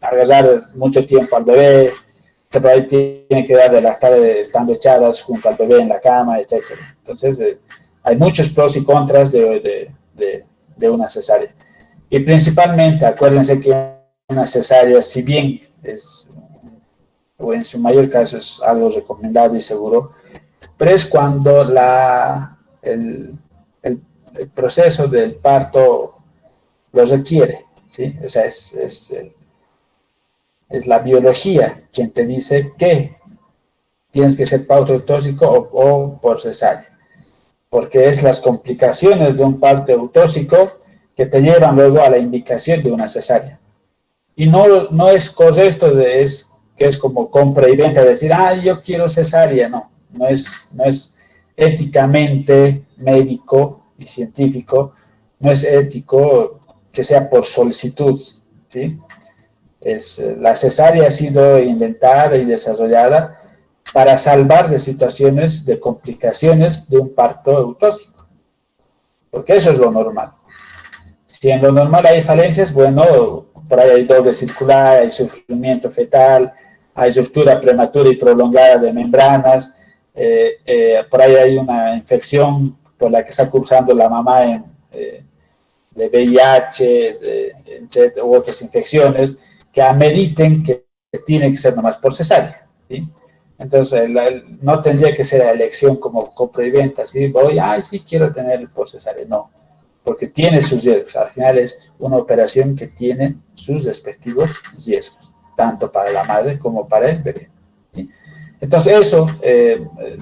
agarrar mucho tiempo al bebé, pero ahí tiene que dar de lactar estando echadas junto al bebé en la cama, etc. Entonces, hay muchos pros y contras de una cesárea. Y principalmente, acuérdense que una cesárea, si bien es, o en su mayor caso es algo recomendable y seguro, pero es cuando el proceso del parto lo requiere, ¿sí? O sea, es la biología quien te dice que tienes que ser parto autóxico o por cesárea, porque es las complicaciones de un parto autóxico que te llevan luego a la indicación de una cesárea. Y no es correcto, que es como compra y venta, decir, yo quiero cesárea. No es éticamente médico y científico, no es ético que sea por solicitud, ¿sí? La cesárea ha sido inventada y desarrollada para salvar de situaciones de complicaciones de un parto autóxico, porque eso es lo normal. Si en lo normal hay falencias, bueno, por ahí hay doble circular, hay sufrimiento fetal, hay ruptura prematura y prolongada de membranas, por ahí hay una infección por la que está cursando la mamá de VIH, etc., u otras infecciones que ameriten que tiene que ser nomás por cesárea, ¿sí? Entonces, no tendría que ser la elección como compra y venta, ¿sí? Sí quiero tener por cesárea, no, porque tiene sus riesgos. Al final es una operación que tiene sus respectivos riesgos, tanto para la madre como para el bebé, ¿sí? Entonces eso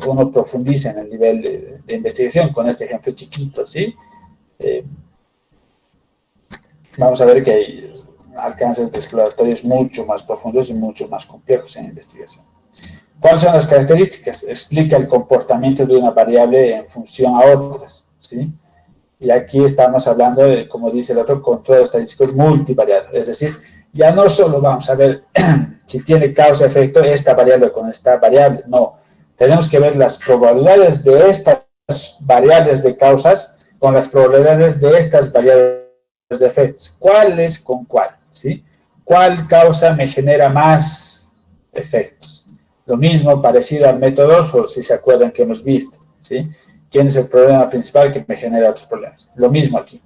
uno profundiza en el nivel de investigación con este ejemplo chiquito, ¿sí? Vamos a ver que hay alcances de exploratorios mucho más profundos y mucho más complejos en investigación. ¿Cuáles son las características? Explica el comportamiento de una variable en función a otras, ¿sí? Y aquí estamos hablando de, como dice el otro, control estadístico multivariable. Es decir, ya no solo vamos a ver si tiene causa-efecto esta variable con esta variable, no. Tenemos que ver las probabilidades de estas variables de causas con las probabilidades de estas variables de efectos. ¿Cuál es con cuál? ¿Sí? ¿Cuál causa me genera más efectos? Lo mismo parecido al método Oxford, si se acuerdan que hemos visto, ¿sí? ¿Quién es el problema principal que me genera otros problemas? Lo mismo aquí.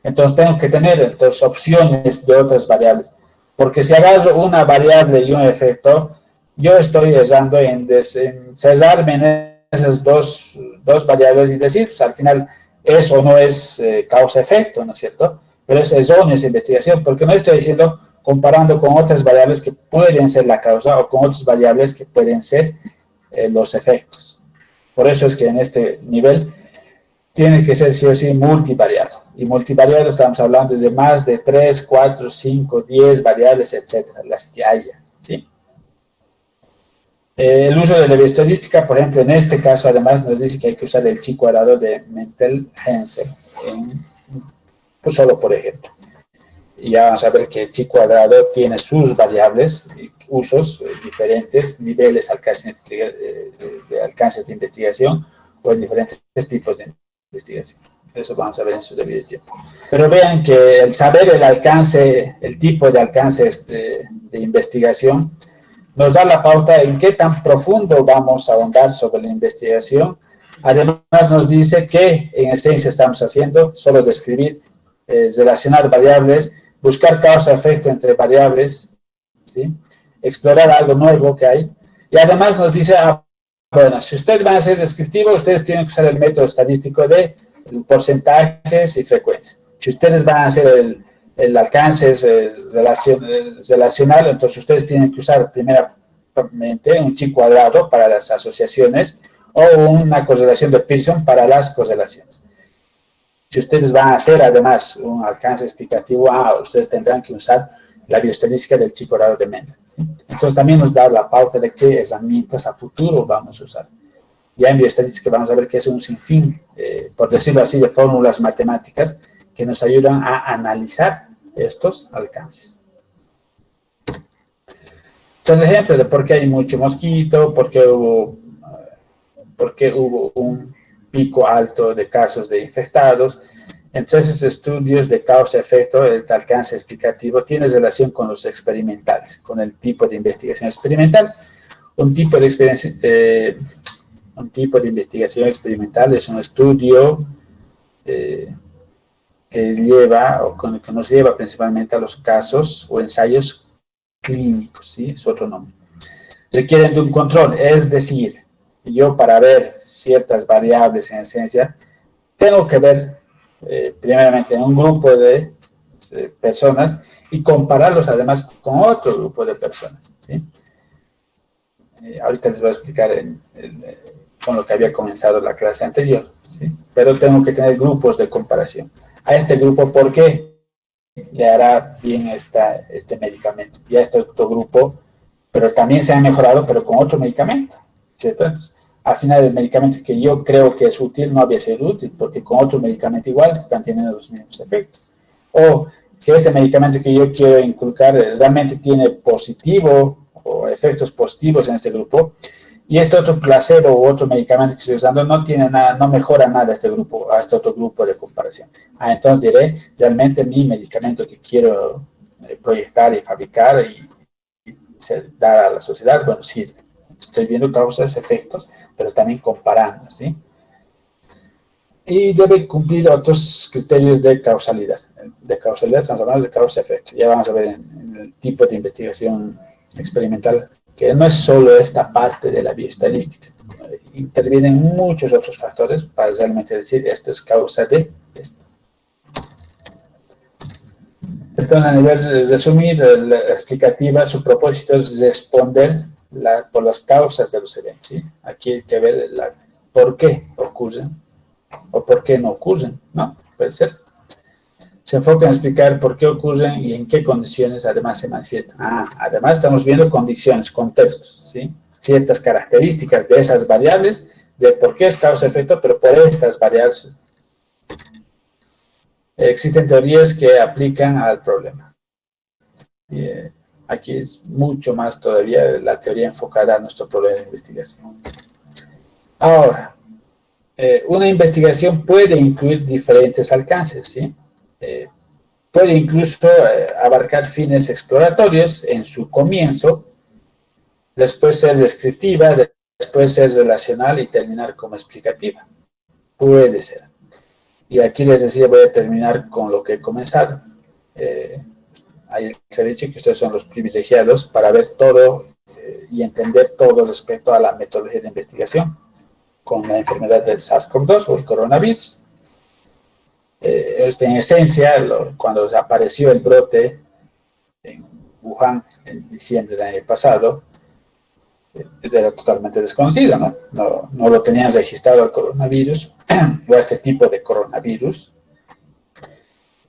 Entonces tengo que tener opciones de otras variables, porque si agarro una variable y un efecto, yo estoy errando en cerrarme en esas dos variables y decir, pues al final eso no es causa-efecto, ¿no es cierto? Pero es errónea esa investigación, porque no estoy diciendo comparando con otras variables que pueden ser la causa o con otras variables que pueden ser los efectos. Por eso es que en este nivel tiene que ser sí o sí multivariado. Y multivariado estamos hablando de más de 3, 4, 5, 10 variables, etcétera, las que haya, ¿sí? El uso de la bioestadística, por ejemplo, en este caso además nos dice que hay que usar el chi cuadrado de Mentel-Hensel, pues solo por ejemplo. Y ya vamos a ver que el chi cuadrado tiene sus variables, usos diferentes, niveles de alcances de investigación o en diferentes tipos de investigación. Eso vamos a ver en su debido tiempo. Pero vean que el saber el alcance, el tipo de alcance de investigación, nos da la pauta en qué tan profundo vamos a ahondar sobre la investigación. Además nos dice que en esencia estamos haciendo solo describir, relacionar variables, buscar causa-efecto entre variables, ¿sí? Explorar algo nuevo que hay. Y además nos dice, bueno, si ustedes van a ser descriptivos, ustedes tienen que usar el método estadístico de porcentajes y frecuencias. Si ustedes van a hacer el alcance relacional, entonces ustedes tienen que usar primeramente un chi cuadrado para las asociaciones o una correlación de Pearson para las correlaciones. Si ustedes van a hacer además un alcance explicativo, ustedes tendrán que usar la bioestadística del chi cuadrado de Mendel, ¿sí? Entonces también nos da la pauta de qué herramientas a futuro vamos a usar. Ya en bioestadística vamos a ver que es un sinfín, por decirlo así, de fórmulas matemáticas que nos ayudan a analizar estos alcances. Son ejemplos de por qué hay mucho mosquito, por qué hubo un pico alto de casos de infectados. Entonces, estudios de causa-efecto, el alcance explicativo, tiene relación con los experimentales, con el tipo de investigación experimental. Un tipo de investigación experimental es un estudio que nos lleva principalmente a los casos o ensayos clínicos, ¿sí? Es otro nombre. Requieren de un control, es decir, yo para ver ciertas variables en esencia, tengo que ver primeramente en un grupo de personas y compararlos además con otro grupo de personas, ¿sí? Ahorita les voy a explicar con lo que había comenzado la clase anterior, ¿sí? Pero tengo que tener grupos de comparación. A este grupo, ¿por qué le hará bien este medicamento? Y a este otro grupo, pero también se ha mejorado, pero con otro medicamento, ¿cierto? Entonces, al final el medicamento que yo creo que es útil no había sido útil, porque con otro medicamento igual están teniendo los mismos efectos. O que este medicamento que yo quiero inculcar realmente tiene positivo o efectos positivos en este grupo, y este otro placebo u otro medicamento que estoy usando no tiene nada, no mejora nada a este otro grupo de comparación. Entonces diré, realmente mi medicamento que quiero proyectar y fabricar y dar a la sociedad, bueno, sirve. Estoy viendo causas, efectos, pero también comparando, ¿sí? Y debe cumplir otros criterios de causalidad. De causalidad estamos hablando de causa-efecto. Ya vamos a ver en el tipo de investigación experimental que no es solo esta parte de la bioestadística. Intervienen muchos otros factores para realmente decir esto es causa de esto. Entonces, a nivel de resumir, la explicativa, su propósito es responder por las causas de los eventos, ¿sí? Aquí hay que ver por qué ocurren o por qué no ocurren, ¿no? Puede ser. Se enfoca en explicar por qué ocurren y en qué condiciones además se manifiestan. Además estamos viendo condiciones, contextos, ¿sí? Ciertas características de esas variables, de por qué es causa-efecto, pero por estas variables. Existen teorías que aplican al problema. Aquí es mucho más todavía la teoría enfocada a nuestro problema de investigación. Ahora, una investigación puede incluir diferentes alcances, ¿sí? Puede incluso abarcar fines exploratorios en su comienzo, después ser descriptiva, después ser relacional y terminar como explicativa. Puede ser. Y aquí les decía, voy a terminar con lo que he comenzado. Ahí se ha dicho que ustedes son los privilegiados para ver todo y entender todo respecto a la metodología de investigación con la enfermedad del SARS-CoV-2 o el coronavirus. En esencia, cuando apareció el brote en Wuhan en diciembre del año pasado, era totalmente desconocido, ¿no? No lo tenían registrado al coronavirus o a este tipo de coronavirus,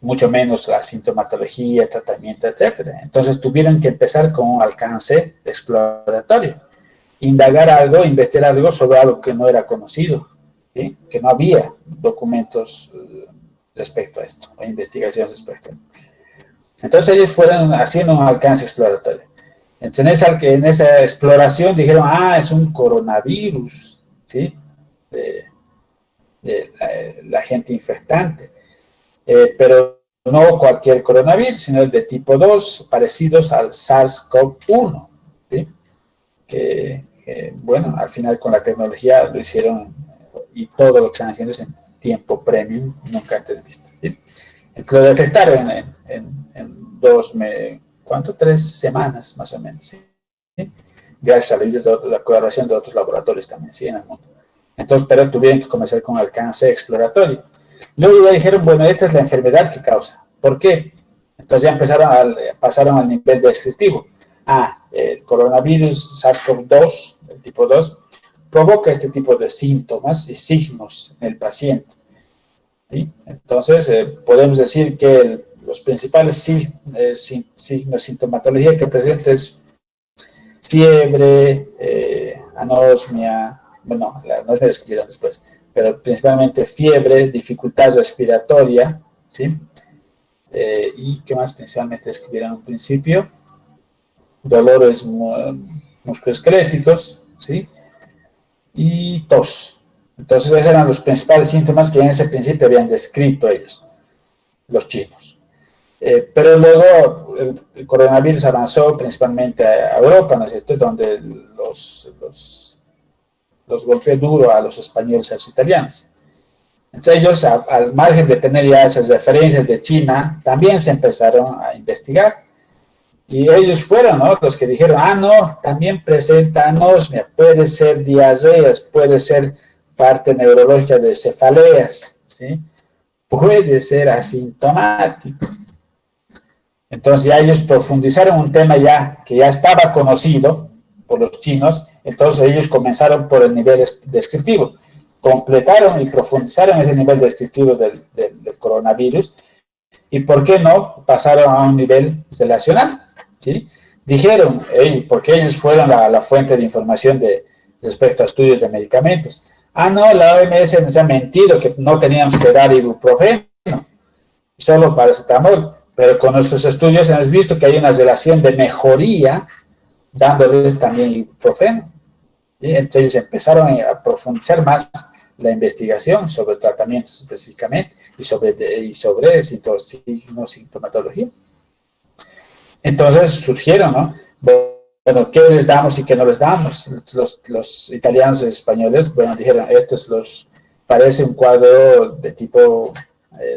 mucho menos la sintomatología, tratamiento, etc. Entonces tuvieron que empezar con un alcance exploratorio, indagar algo, investigar algo sobre algo que no era conocido, ¿sí? Que no había documentos respecto a esto, o investigaciones respecto a esto. Entonces ellos fueron haciendo un alcance exploratorio. Entonces en esa exploración dijeron, es un coronavirus, ¿sí? De la gente infectante. Pero no cualquier coronavirus, sino el de tipo 2, parecidos al SARS-CoV-1, ¿sí? Bueno, al final con la tecnología lo hicieron y todo lo que están haciendo es en tiempo premium, nunca antes visto, ¿sí? Lo detectaron en 3 semanas más o menos, ¿sí? Gracias a la colaboración de otros laboratorios también, ¿sí? En el mundo. Entonces, pero tuvieron que comenzar con alcance exploratorio. Luego ya dijeron, bueno, esta es la enfermedad que causa. ¿Por qué? Entonces ya pasaron al nivel descriptivo. El coronavirus SARS-CoV-2, el tipo 2, provoca este tipo de síntomas y signos en el paciente, ¿sí? Entonces, podemos decir que los principales signos, sintomatología que presenta es fiebre, anosmia, bueno, la anosmia descubrieron después, pero principalmente fiebre, dificultad respiratoria, ¿sí? Y ¿qué más principalmente descubrieron en un principio? Dolores musculoesqueléticos, ¿sí? Y tos. Entonces esos eran los principales síntomas que en ese principio habían descrito ellos, los chinos. Pero luego el coronavirus avanzó principalmente a Europa, ¿no es cierto?, donde los golpeó duro a los españoles y a los italianos. Entonces ellos, al margen de tener ya esas referencias de China, también se empezaron a investigar. Y ellos fueron, ¿no?, los que dijeron, no, también presenta anosmia, puede ser diarreas, puede ser parte neurológica de cefaleas, ¿sí? Puede ser asintomático. Entonces ya ellos profundizaron un tema que ya estaba conocido por los chinos, entonces ellos comenzaron por el nivel descriptivo, completaron y profundizaron ese nivel descriptivo del coronavirus, y ¿por qué no pasaron a un nivel relacional? ¿Sí? Dijeron, porque ellos fueron la fuente de información respecto a estudios de medicamentos. No, la OMS nos ha mentido que no teníamos que dar ibuprofeno, solo paracetamol, pero con nuestros estudios hemos visto que hay una relación de mejoría dándoles también ibuprofeno. ¿Sí? Entonces ellos empezaron a profundizar más la investigación sobre tratamientos específicamente y sobre sintomatología. Entonces surgieron, ¿no? Bueno, ¿qué les damos y qué no les damos? Los italianos y españoles, bueno, dijeron, parece un cuadro de tipo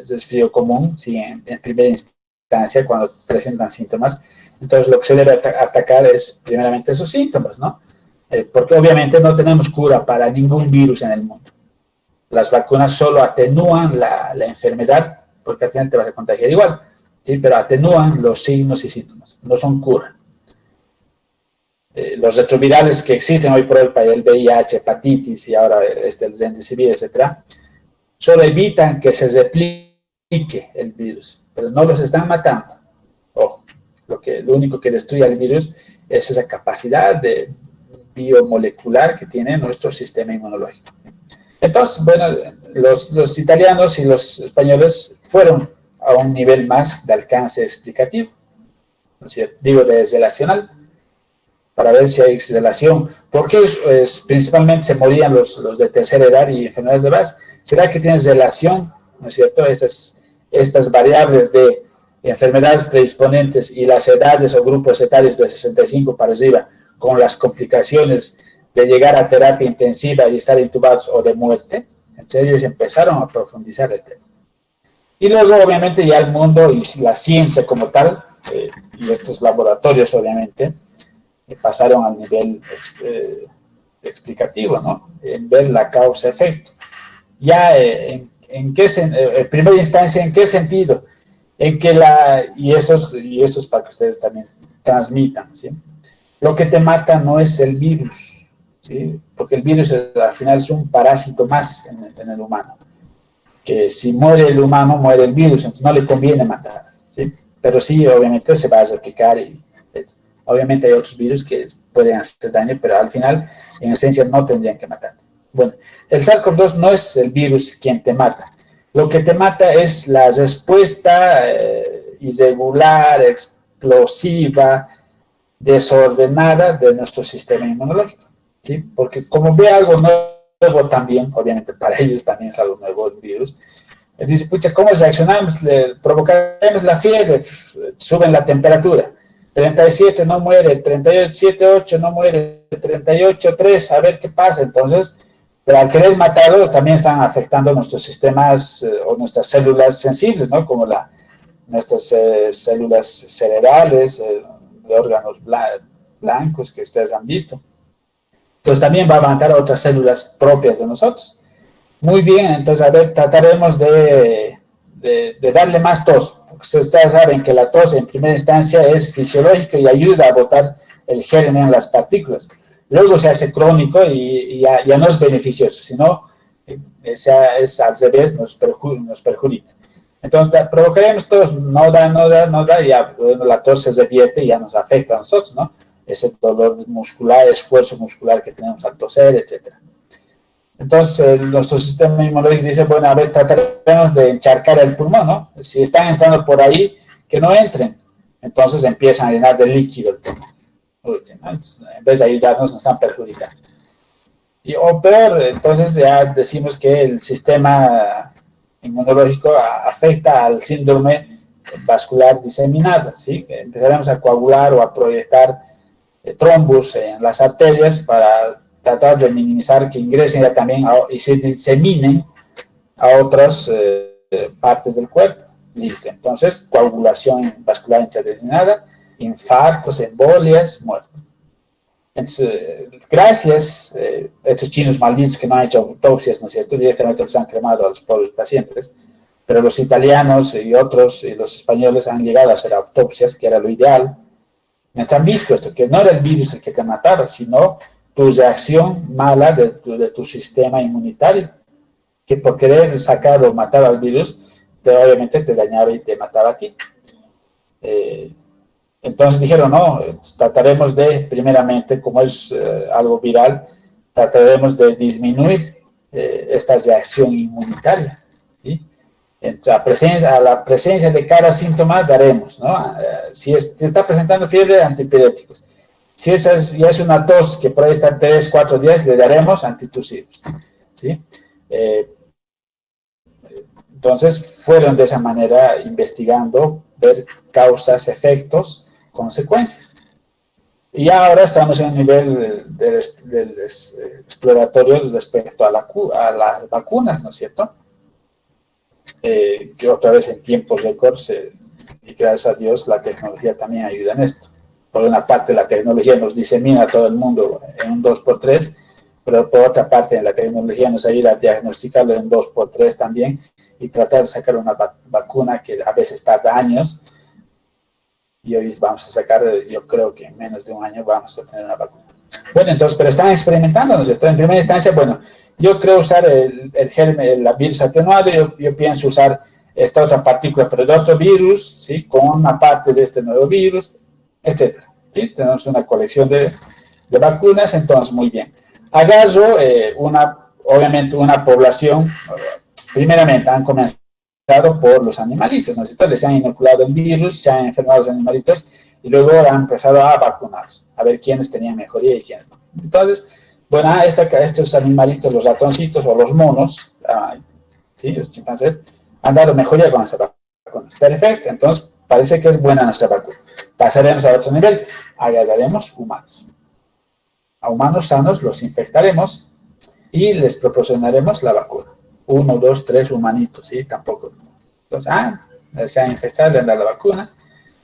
resfrío común, sí, en primera instancia, cuando presentan síntomas. Entonces, lo que se debe atacar es primeramente esos síntomas, ¿no? Porque obviamente no tenemos cura para ningún virus en el mundo. Las vacunas solo atenúan la enfermedad, porque al final te vas a contagiar igual, ¿sí? Pero atenúan los signos y síntomas, no son cura. Los retrovirales que existen hoy por hoy para el VIH, hepatitis y ahora el remdesivir, etcétera, solo evitan que se replique el virus, pero no los están matando. Ojo, lo único que destruye al virus es esa capacidad biomolecular que tiene nuestro sistema inmunológico. Entonces, bueno, los italianos y los españoles fueron a un nivel más de alcance explicativo, ¿no es cierto? Digo, de relacional, para ver si hay relación. ¿Por qué principalmente se morían los de tercera edad y enfermedades de base? ¿Será que tienes relación, no es cierto, estas variables de enfermedades predisponentes y las edades o grupos etarios de 65 para arriba con las complicaciones de llegar a terapia intensiva y estar intubados o de muerte? Entonces ellos empezaron a profundizar el tema. Y luego, obviamente, ya el mundo y la ciencia como tal, y estos laboratorios, obviamente, pasaron al nivel explicativo, ¿no? En ver la causa-efecto. Ya en primera instancia, ¿en qué sentido? En que y eso es para que ustedes también transmitan, ¿sí? Lo que te mata no es el virus, ¿sí? Porque el virus al final es un parásito más en el humano. Que si muere el humano, muere el virus, entonces no le conviene matar, ¿sí? Pero sí, obviamente se va a replicar y obviamente hay otros virus que pueden hacer daño, pero al final, en esencia, no tendrían que matar. Bueno, el SARS-CoV-2 no es el virus quien te mata. Lo que te mata es la respuesta irregular, explosiva, desordenada de nuestro sistema inmunológico, ¿sí? Porque como ve algo nuevo también, obviamente para ellos también es algo nuevo el virus, dice, pucha, ¿cómo reaccionamos? Provocamos la fiebre, suben la temperatura. 37 no muere, 37.8 no muere, 38.3, a ver qué pasa. Entonces, Pero al querer matarlo, también están afectando nuestros sistemas o nuestras células sensibles, ¿no? Como nuestras células cerebrales, de órganos blancos que ustedes han visto. Entonces también va a matar a otras células propias de nosotros. Muy bien, entonces a ver, trataremos de darle más tos, porque ustedes saben que la tos en primera instancia es fisiológica y ayuda a botar el germen en las partículas. Luego se hace crónico y ya no es beneficioso, sino es al revés, nos perjudica. Entonces provocaremos tos, no da, y ya bueno, la tos se revierte y ya nos afecta a nosotros, ¿no? Ese dolor muscular, esfuerzo muscular que tenemos al toser, etc. Entonces, nuestro sistema inmunológico dice, bueno, a ver, trataremos de encharcar el pulmón, ¿no? Si están entrando por ahí, que no entren. Entonces empiezan a llenar de líquido el pulmón. En vez de ayudarnos, nos están perjudicando. O peor, entonces ya decimos que el sistema inmunológico afecta al síndrome vascular diseminado, ¿sí? Empezaremos a coagular o a proyectar trombos en las arterias para tratar de minimizar que ingresen ya también y se diseminen a otras partes del cuerpo. Listo. Entonces, coagulación vascular intradeterminada, infartos, embolias, muerte. Entonces, gracias a estos chinos malditos que no han hecho autopsias, ¿no es cierto? Directamente los han cremado a los pobres pacientes, pero los italianos y otros, y los españoles han llegado a hacer autopsias, que era lo ideal. Han visto esto, que no era el virus el que te mataba, sino tu reacción mala de tu sistema inmunitario, que por querer sacar o matar al virus, obviamente te dañaba y te mataba a ti. Entonces dijeron, no, trataremos de, primeramente, como es algo viral, trataremos de disminuir esta reacción inmunitaria, ¿sí? A la presencia de cada síntoma daremos, ¿no? Si está presentando fiebre, antipiréticos. Si ya es una tos que por ahí está 3, 4 días, le daremos antitusivos, ¿sí? Entonces, fueron de esa manera investigando, ver causas, efectos, consecuencias. Y ahora estamos en un nivel del exploratorio respecto a las vacunas, ¿no es cierto? Que otra vez en tiempos récords, y gracias a Dios la tecnología también ayuda en esto. Por una parte la tecnología nos disemina a todo el mundo en un 2x3, pero por otra parte la tecnología nos ayuda a diagnosticarlo en 2x3 también y tratar de sacar una vacuna que a veces tarda años, y hoy vamos a sacar, yo creo que en menos de un año vamos a tener una vacuna. Bueno, entonces, pero están experimentando, ¿no es cierto? En primera instancia, bueno, yo creo usar el virus atenuado, yo pienso usar esta otra partícula, pero de otro virus, ¿sí? Con una parte de este nuevo virus, etcétera, ¿sí? Tenemos una colección de vacunas, entonces, muy bien. Agarro obviamente una población, primeramente han comenzado por los animalitos, ¿no es cierto? Les han inoculado el virus, se han enfermado los animalitos, y luego han empezado a vacunarlos, a ver quiénes tenían mejoría y quiénes no. Entonces, bueno, estos animalitos, los ratoncitos o los monos, ¿sí? Los chimpancés, han dado mejoría con esta vacuna. Perfecto, entonces parece que es buena nuestra vacuna. Pasaremos a otro nivel, agarraremos humanos. A humanos sanos los infectaremos y les proporcionaremos la vacuna. 1, 2, 3 humanitos, ¿sí? Tampoco. Entonces, se han infectado, le han dado la vacuna,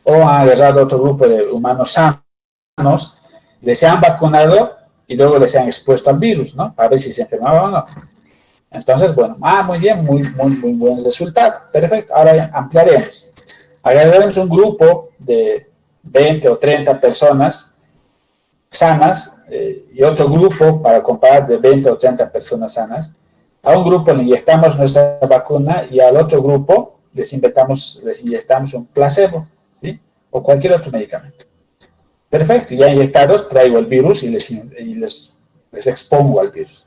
o han agarrado otro grupo de humanos sanos, les han vacunado y luego les han expuesto al virus, ¿no? Para ver si se enfermaban o no. Entonces, bueno, muy bien, muy buen resultado. Perfecto, ahora ampliaremos. Agarraremos un grupo de 20 o 30 personas sanas y otro grupo para comparar de 20 o 30 personas sanas. A un grupo le inyectamos nuestra vacuna y al otro grupo les inyectamos un placebo, ¿sí? O cualquier otro medicamento. Perfecto, ya inyectados traigo el virus y les expongo al virus.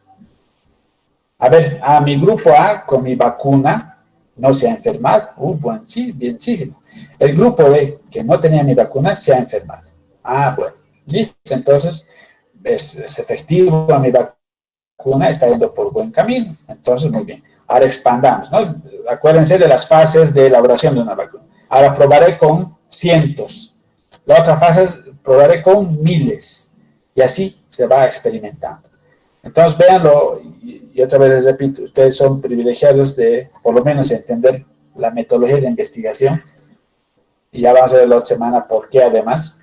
A ver, a mi grupo A con mi vacuna no se ha enfermado. Bueno, sí, bienísimo. El grupo B que no tenía mi vacuna se ha enfermado. Bueno, listo. Entonces, es efectivo a mi vacuna, está yendo por buen camino. Entonces, muy bien. Ahora expandamos, ¿no? Acuérdense de las fases de elaboración de una vacuna. Ahora probaré con cientos. La otra fase es probaré con miles. Y así se va experimentando. Entonces, véanlo, y otra vez les repito, ustedes son privilegiados de, por lo menos, entender la metodología de investigación, y ya vamos a ver la otra semana por qué además,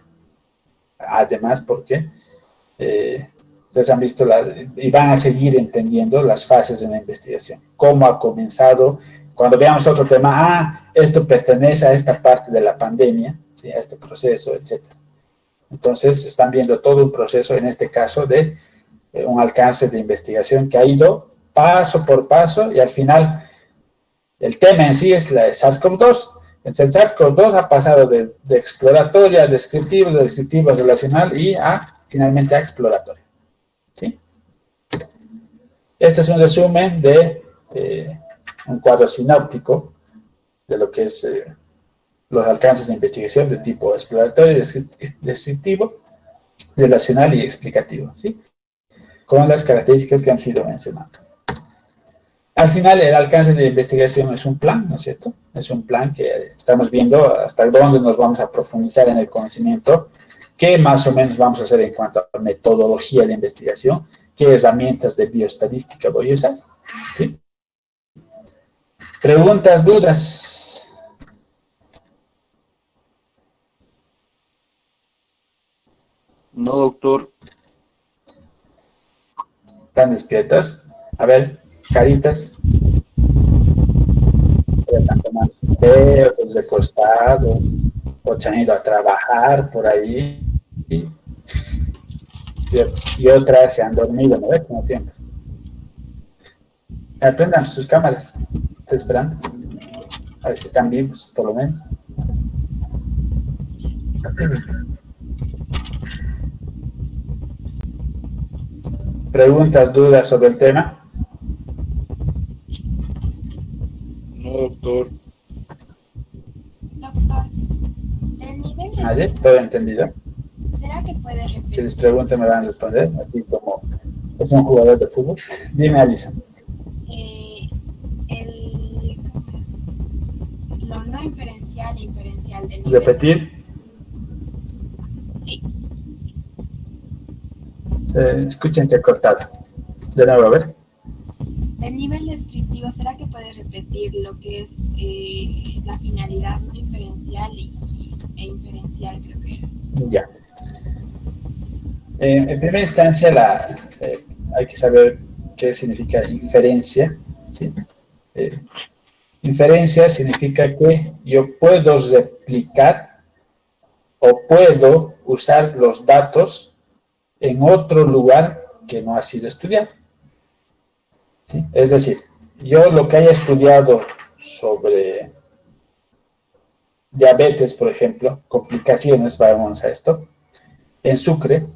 por qué, ustedes han visto y van a seguir entendiendo las fases de una investigación, cómo ha comenzado, cuando veamos otro tema, esto pertenece a esta parte de la pandemia, ¿sí? A este proceso, etc. Entonces, están viendo todo un proceso, en este caso, de un alcance de investigación que ha ido paso por paso, y al final, el tema en sí es la SARS-CoV-2. El SARS-CoV-2 ha pasado de exploratoria a descriptivo, de descriptivo a relacional, y finalmente a exploratoria. ¿Sí? Este es un resumen de un cuadro sinóptico de lo que es los alcances de investigación de tipo exploratorio, descriptivo, relacional y explicativo, ¿sí? Con las características que han sido mencionadas. Al final, el alcance de investigación es un plan, ¿no es cierto? Es un plan que estamos viendo hasta dónde nos vamos a profundizar en el conocimiento, qué más o menos vamos a hacer en cuanto a metodología de investigación, qué herramientas de bioestadística voy a usar, ¿sí? Preguntas, dudas. No, doctor. ¿Están despiertos? A ver, caritas. Están tomando su té, otros recostados, o se han ido a trabajar por ahí. Y otras se han dormido, ¿no ves? Como siempre. Prendan sus cámaras. Estoy esperando. A ver si están vivos, por lo menos. ¿Preguntas, dudas sobre el tema? No, doctor. Doctor, el nivel de... ¿Nadie? ¿Todo entendido? ¿Será que puede repetir? Si les pregunto me van a responder, así como es un jugador de fútbol. Dime, Alison. Lo no inferencial e inferencial del nivel. ¿Repetir? Sí. Se escucha entrecortado. De nuevo, a ver. El nivel descriptivo, ¿será que puede repetir lo que es la finalidad no inferencial e inferencial, creo que era? Ya. En primera instancia, hay que saber qué significa inferencia, ¿sí? Inferencia significa que yo puedo replicar o puedo usar los datos en otro lugar que no ha sido estudiado, ¿sí? Es decir, yo lo que haya estudiado sobre diabetes, por ejemplo, complicaciones, vamos a esto, en Sucre,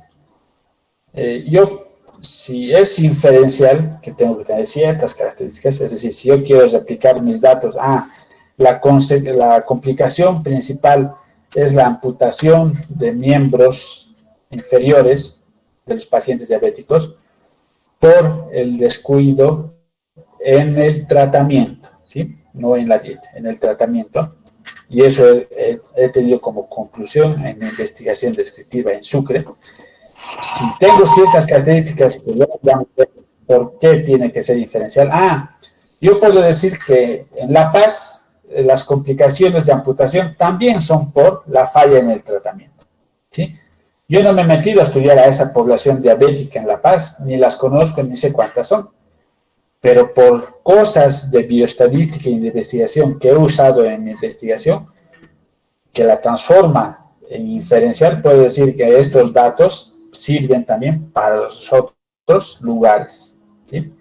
si es inferencial, que tengo que tener ciertas características, es decir, si yo quiero replicar mis datos, la complicación principal es la amputación de miembros inferiores de los pacientes diabéticos por el descuido en el tratamiento, ¿sí? No en la dieta, en el tratamiento. Y eso he tenido como conclusión en mi investigación descriptiva en Sucre. Si tengo ciertas características que ya ¿por qué tiene que ser inferencial? Yo puedo decir que en La Paz las complicaciones de amputación también son por la falla en el tratamiento, ¿sí? Yo no me he metido a estudiar a esa población diabética en La Paz, ni las conozco, ni sé cuántas son, pero por cosas de bioestadística y de investigación que he usado en mi investigación, que la transforma en inferencial, puedo decir que estos datos sirven también para los otros lugares, ¿sí?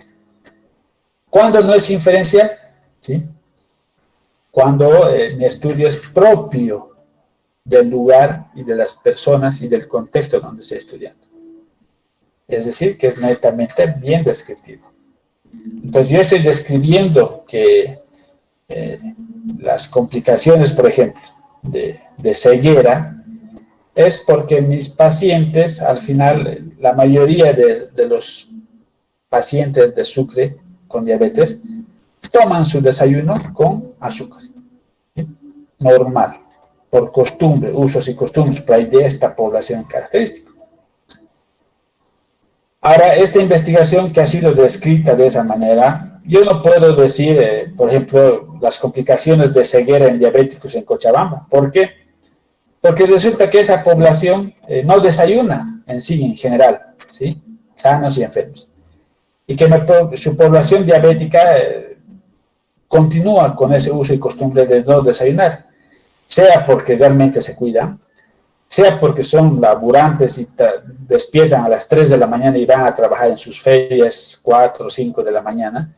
¿Cuándo no es inferencial? ¿Sí? Cuando mi estudio es propio del lugar y de las personas y del contexto donde estoy estudiando. Es decir, que es netamente bien descriptivo. Entonces, yo estoy describiendo que las complicaciones, por ejemplo, de ceguera, es porque mis pacientes, al final, la mayoría de los pacientes de Sucre con diabetes, toman su desayuno con azúcar, ¿sí? Normal, por costumbre, usos y costumbres de esta población característica. Ahora, esta investigación que ha sido descrita de esa manera, yo no puedo decir, por ejemplo, las complicaciones de ceguera en diabéticos en Cochabamba. ¿Por qué? Porque resulta que esa población no desayuna en sí, en general, ¿sí? Sanos y enfermos. Y que su población diabética continúa con ese uso y costumbre de no desayunar, sea porque realmente se cuidan, sea porque son laburantes y despiertan a las 3 de la mañana y van a trabajar en sus ferias 4 o 5 de la mañana.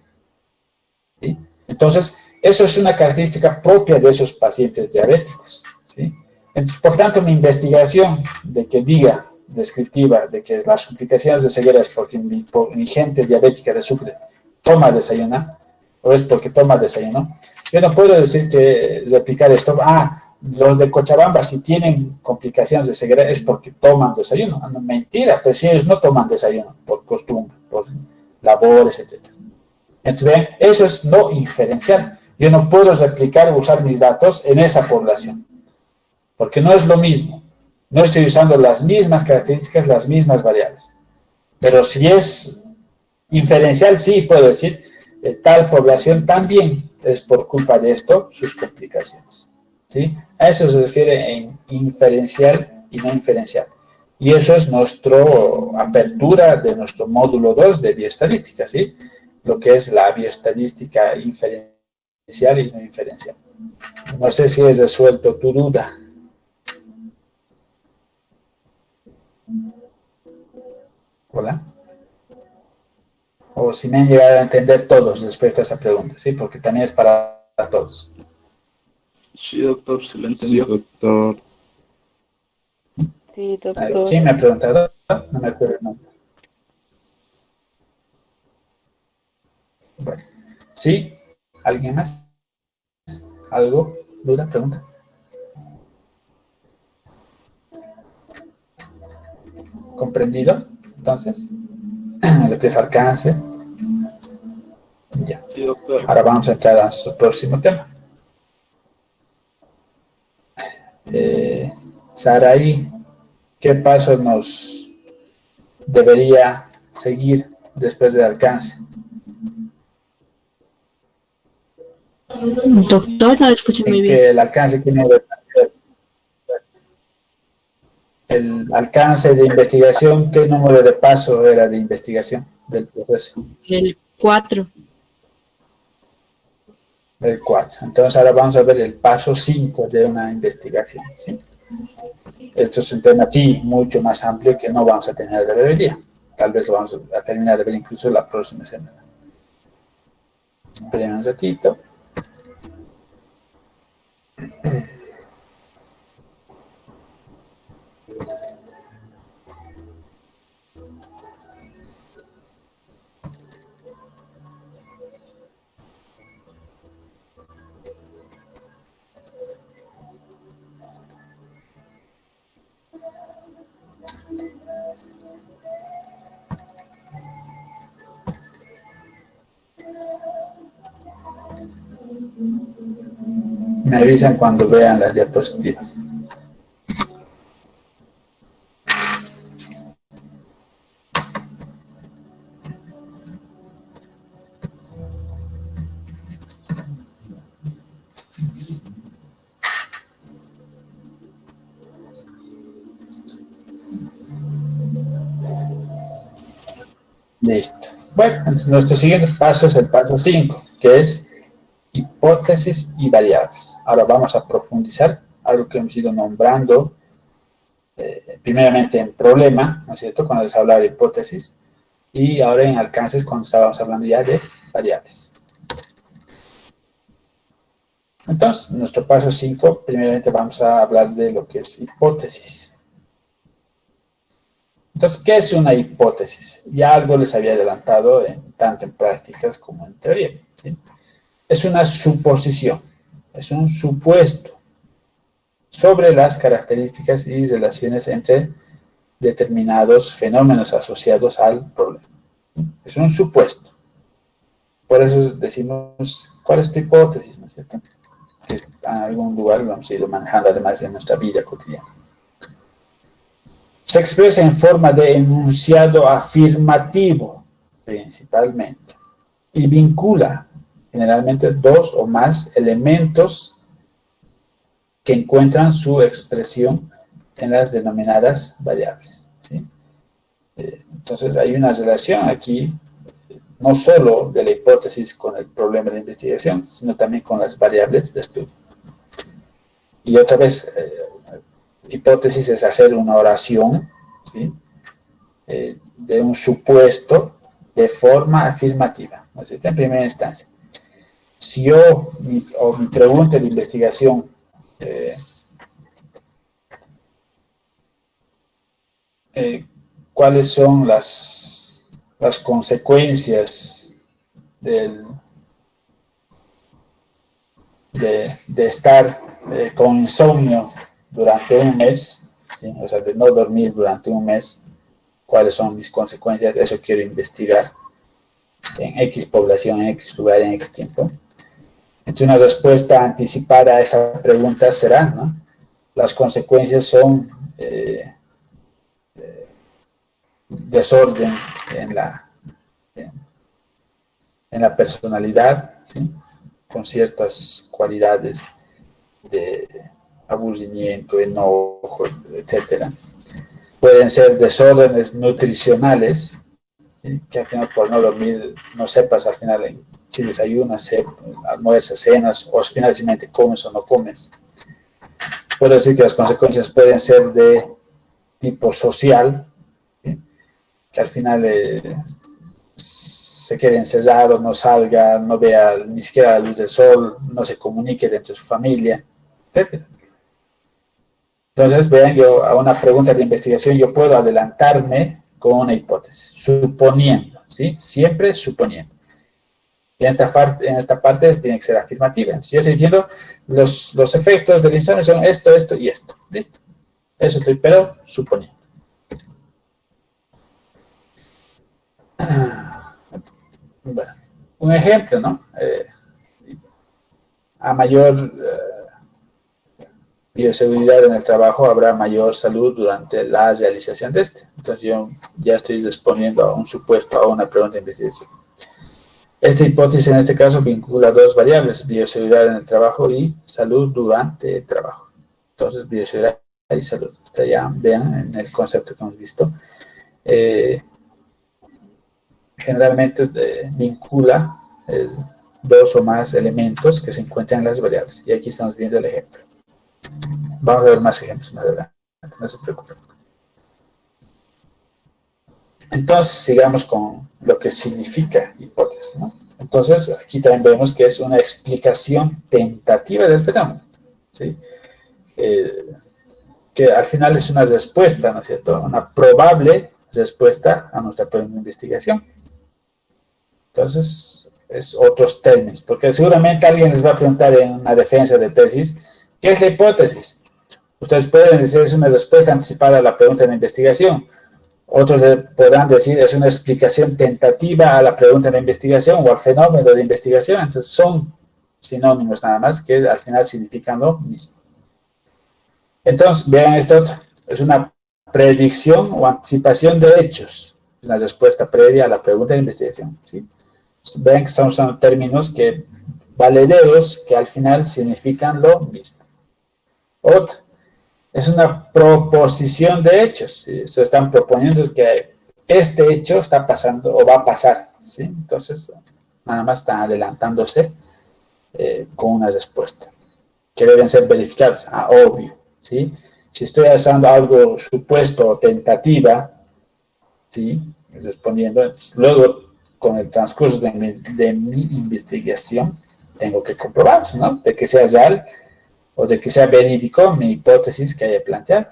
¿Sí? Entonces, eso es una característica propia de esos pacientes diabéticos. ¿Sí? Entonces, por tanto, mi investigación de que diga, descriptiva, de que las complicaciones de ceguera es porque mi gente diabética de Sucre toma desayuno, o es porque toma desayuno, yo no puedo decir que replicar esto, los de Cochabamba si tienen complicaciones de ceguera es porque toman desayuno. No, mentira, pero si ellos no toman desayuno por costumbre, por labores, etc. Entonces, ven, eso es no inferencial. Yo no puedo replicar o usar mis datos en esa población, porque no es lo mismo. No estoy usando las mismas características, las mismas variables. Pero si es inferencial, sí puedo decir, tal población también es por culpa de esto sus complicaciones. ¿Sí? A eso se refiere en inferencial y no inferencial. Y eso es nuestra apertura de nuestro módulo 2 de bioestadística, ¿sí? Lo que es la bioestadística inferencial y no inferencial. No sé si he resuelto tu duda. Hola. O si me han llegado a entender todos respecto a esa pregunta, ¿sí? Porque también es para todos. Sí, doctor, se lo entendió. Sí, doctor. Sí, doctor. ¿Quién me ha preguntado? No me acuerdo el nombre. Bueno, ¿sí? ¿Alguien más? ¿Algo? ¿Duda? ¿Pregunta? ¿Comprendido? Entonces, lo que es alcance. Ya. Sí, doctor. Ahora vamos a entrar a su próximo tema. Saraí, ¿qué pasos nos debería seguir después del alcance? Doctor, no lo escuché muy bien. Que el alcance que uno debe hacer. El alcance de investigación, ¿qué número de paso era de investigación del proceso? El 4. El 4. Entonces ahora vamos a ver el paso 5 de una investigación, ¿sí? Esto es un tema, sí, mucho más amplio que no vamos a tener de ver hoy día. Tal vez lo vamos a terminar de ver incluso la próxima semana. Esperen un ratito. Me avisan cuando vean la diapositiva. Listo. Bueno, entonces nuestro siguiente paso es el paso 5, que es hipótesis y variables. Ahora vamos a profundizar algo que hemos ido nombrando primeramente en problema, ¿no es cierto?, cuando les hablaba de hipótesis, y ahora en alcances cuando estábamos hablando ya de variables. Entonces, nuestro paso 5, primeramente vamos a hablar de lo que es hipótesis. Entonces, ¿qué es una hipótesis? Ya algo les había adelantado tanto en prácticas como en teoría, ¿sí? Es una suposición, es un supuesto sobre las características y relaciones entre determinados fenómenos asociados al problema. Es un supuesto. Por eso decimos, ¿cuál es tu hipótesis? ¿No es cierto? Que en algún lugar lo hemos ido manejando además en nuestra vida cotidiana. Se expresa en forma de enunciado afirmativo, principalmente, y vincula generalmente dos o más elementos que encuentran su expresión en las denominadas variables, ¿sí? Entonces hay una relación aquí, no solo de la hipótesis con el problema de investigación, sino también con las variables de estudio. Y otra vez, hipótesis es hacer una oración, ¿sí? De un supuesto de forma afirmativa, ¿no es cierto? En primera instancia. Si yo, mi pregunta de investigación ¿cuáles son las consecuencias de estar con insomnio durante un mes, ¿sí? O sea, de no dormir durante un mes? ¿Cuáles son mis consecuencias? Eso quiero investigar en X población, en X lugar, en X tiempo. Entonces, una respuesta anticipada a esa pregunta será, ¿no? Las consecuencias son desorden en la personalidad, ¿sí? Con ciertas cualidades de aburrimiento, enojo, etc. Pueden ser desórdenes nutricionales, ¿sí? Que al final por no dormir no sepas al final si desayunas, almuerzas, cenas, o finalmente comes o no comes. Puedo decir que las consecuencias pueden ser de tipo social, ¿sí? Que al final se quede encerrado, no salga, no vea ni siquiera la luz del sol, no se comunique dentro de su familia, etc. Entonces, vean, yo a una pregunta de investigación yo puedo adelantarme con una hipótesis, suponiendo, ¿sí? Siempre suponiendo. Y en esta parte tiene que ser afirmativa. Si yo estoy diciendo los efectos del insomnio son esto, esto y esto. Listo. Eso estoy, pero suponiendo. Bueno, un ejemplo, ¿no? A mayor bioseguridad en el trabajo habrá mayor salud durante la realización de este. Entonces yo ya estoy respondiendo a un supuesto, a una pregunta de investigación. Esta hipótesis en este caso vincula dos variables, bioseguridad en el trabajo y salud durante el trabajo. Entonces, bioseguridad y salud. Hasta ya vean en el concepto que hemos visto. Generalmente vincula dos o más elementos que se encuentran en las variables. Y aquí estamos viendo el ejemplo. Vamos a ver más ejemplos más adelante, no se preocupen. Entonces, sigamos con lo que significa hipótesis, ¿no? Entonces, aquí también vemos que es una explicación tentativa del fenómeno, ¿sí? Que al final es una respuesta, ¿no es cierto? Una probable respuesta a nuestra pregunta de investigación. Entonces, es otros términos, porque seguramente alguien les va a preguntar en una defensa de tesis, ¿qué es la hipótesis? Ustedes pueden decir, es una respuesta anticipada a la pregunta de investigación. Otros podrán decir, es una explicación tentativa a la pregunta de investigación o al fenómeno de investigación. Entonces, son sinónimos nada más que al final significan lo mismo. Entonces, vean esto otro. Es una predicción o anticipación de hechos. Una respuesta previa a la pregunta de investigación, ¿sí? Vean que estamos usando términos que valederos que al final significan lo mismo. Otro. Es una proposición de hechos, ¿sí? Se están proponiendo que este hecho está pasando o va a pasar, ¿sí? Entonces, nada más están adelantándose con una respuesta, que deben ser verificadas, obvio, ¿sí? Si estoy usando algo supuesto o tentativa, ¿sí? Respondiendo, luego, con el transcurso de mi investigación, tengo que comprobar, ¿no? De que sea real o de que sea verídico mi hipótesis que haya planteado.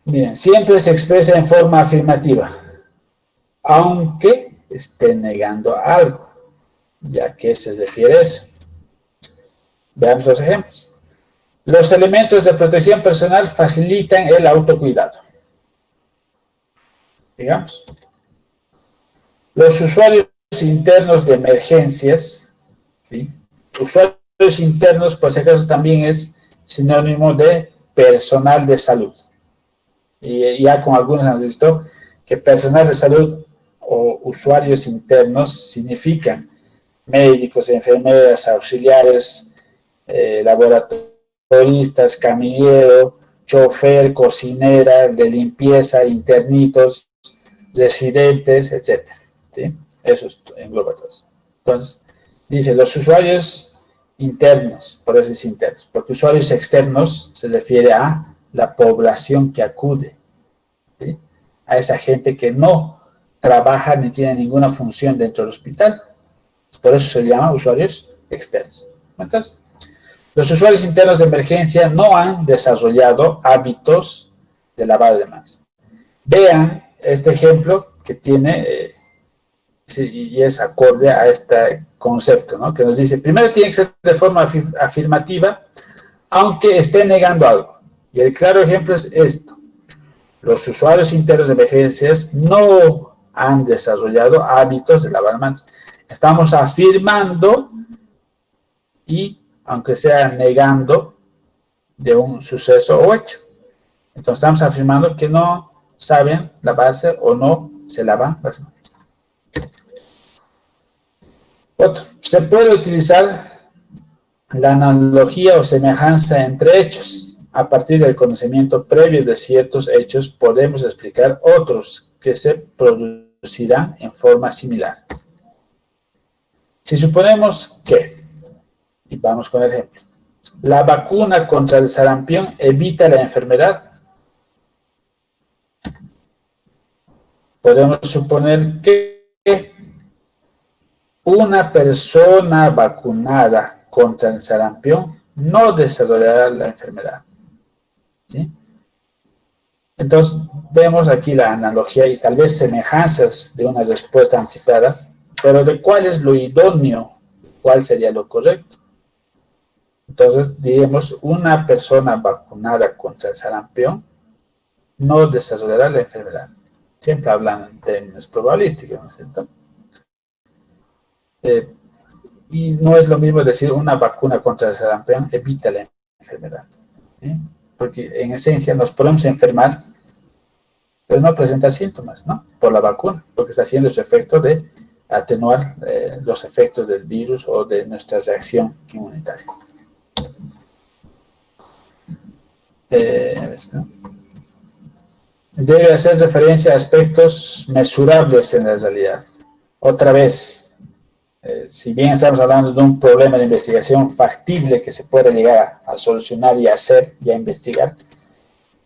Bien, siempre se expresa en forma afirmativa, aunque esté negando algo, ya que se refiere a eso. Veamos los ejemplos. Los elementos de protección personal facilitan el autocuidado. Digamos, los usuarios internos de emergencias, ¿sí? Usuarios internos, por si acaso, también es sinónimo de personal de salud. Y ya con algunos han visto que personal de salud o usuarios internos significan médicos, enfermeras, auxiliares, laboratoristas, camillero, chofer, cocinera, de limpieza, internitos, residentes, etc. ¿Sí? Eso engloba todo. Entonces, dice, los usuarios internos, por eso es internos, porque usuarios externos se refiere a la población que acude, ¿sí? A esa gente que no trabaja ni tiene ninguna función dentro del hospital. Por eso se llama usuarios externos. Entonces, los usuarios internos de emergencia no han desarrollado hábitos de lavado de manos. Vean este ejemplo que tiene y es acorde a este concepto, ¿no? Que nos dice, primero tiene que ser de forma afirmativa, aunque esté negando algo. Y el claro ejemplo es esto. Los usuarios internos de emergencias no han desarrollado hábitos de lavar manos. Estamos afirmando y, aunque sea negando, de un suceso o hecho. Entonces estamos afirmando que no saben lavarse o no se lavan las manos. Otro, se puede utilizar la analogía o semejanza entre hechos. A partir del conocimiento previo de ciertos hechos, podemos explicar otros que se producirán en forma similar. Si suponemos que, y vamos con el ejemplo, la vacuna contra el sarampión evita la enfermedad, podemos suponer que una persona vacunada contra el sarampión no desarrollará la enfermedad. ¿Sí? Entonces, vemos aquí la analogía y tal vez semejanzas de una respuesta anticipada, pero de cuál es lo idóneo, cuál sería lo correcto. Entonces, diremos, una persona vacunada contra el sarampión no desarrollará la enfermedad. Siempre hablan en términos probabilísticos, ¿no es cierto? Y no es lo mismo decir una vacuna contra el sarampión evita la enfermedad, ¿sí? Porque en esencia nos podemos enfermar, pero no presentar síntomas, ¿no? Por la vacuna, porque está haciendo su efecto de atenuar los efectos del virus o de nuestra reacción inmunitaria. Debe hacer referencia a aspectos mesurables en la realidad. Otra vez, si bien estamos hablando de un problema de investigación factible que se puede llegar a solucionar y a hacer y a investigar,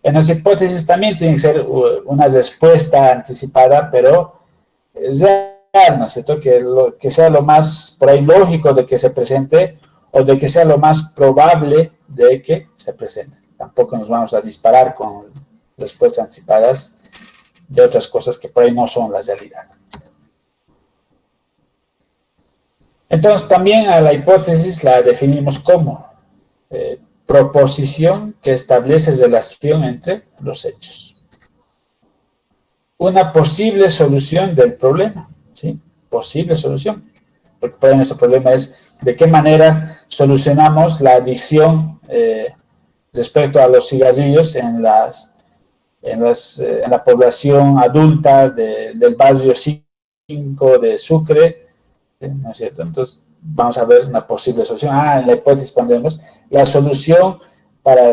en las hipótesis también tiene que ser una respuesta anticipada, pero real, ¿no es cierto? Que sea lo más por ahí lógico de que se presente o de que sea lo más probable de que se presente. Tampoco nos vamos a disparar con respuestas anticipadas de otras cosas que por ahí no son la realidad. Entonces, también a la hipótesis la definimos como proposición que establece relación entre los hechos. Una posible solución del problema, ¿sí? Posible solución. Porque por ahí nuestro problema es de qué manera solucionamos la adicción respecto a los cigarrillos en la población adulta del barrio 5 de Sucre, ¿no es cierto? Entonces, vamos a ver una posible solución. En la hipótesis pondremos la solución para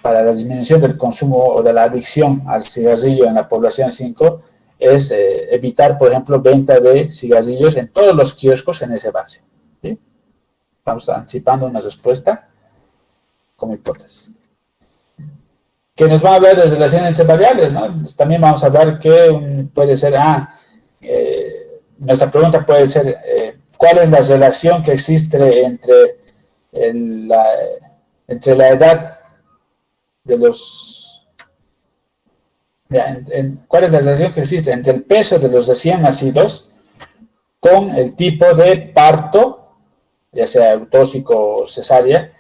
la disminución del consumo o de la adicción al cigarrillo en la población 5 es evitar, por ejemplo, venta de cigarrillos en todos los kioscos en ese barrio, ¿sí? Vamos anticipando una respuesta como hipótesis. Que nos va a hablar de relación entre variables, ¿no? También vamos a hablar que puede ser, nuestra pregunta puede ser, ¿cuál es la relación que existe entre la edad de los... ¿Cuál es la relación que existe entre el peso de los recién nacidos con el tipo de parto, ya sea eutóxico o cesárea,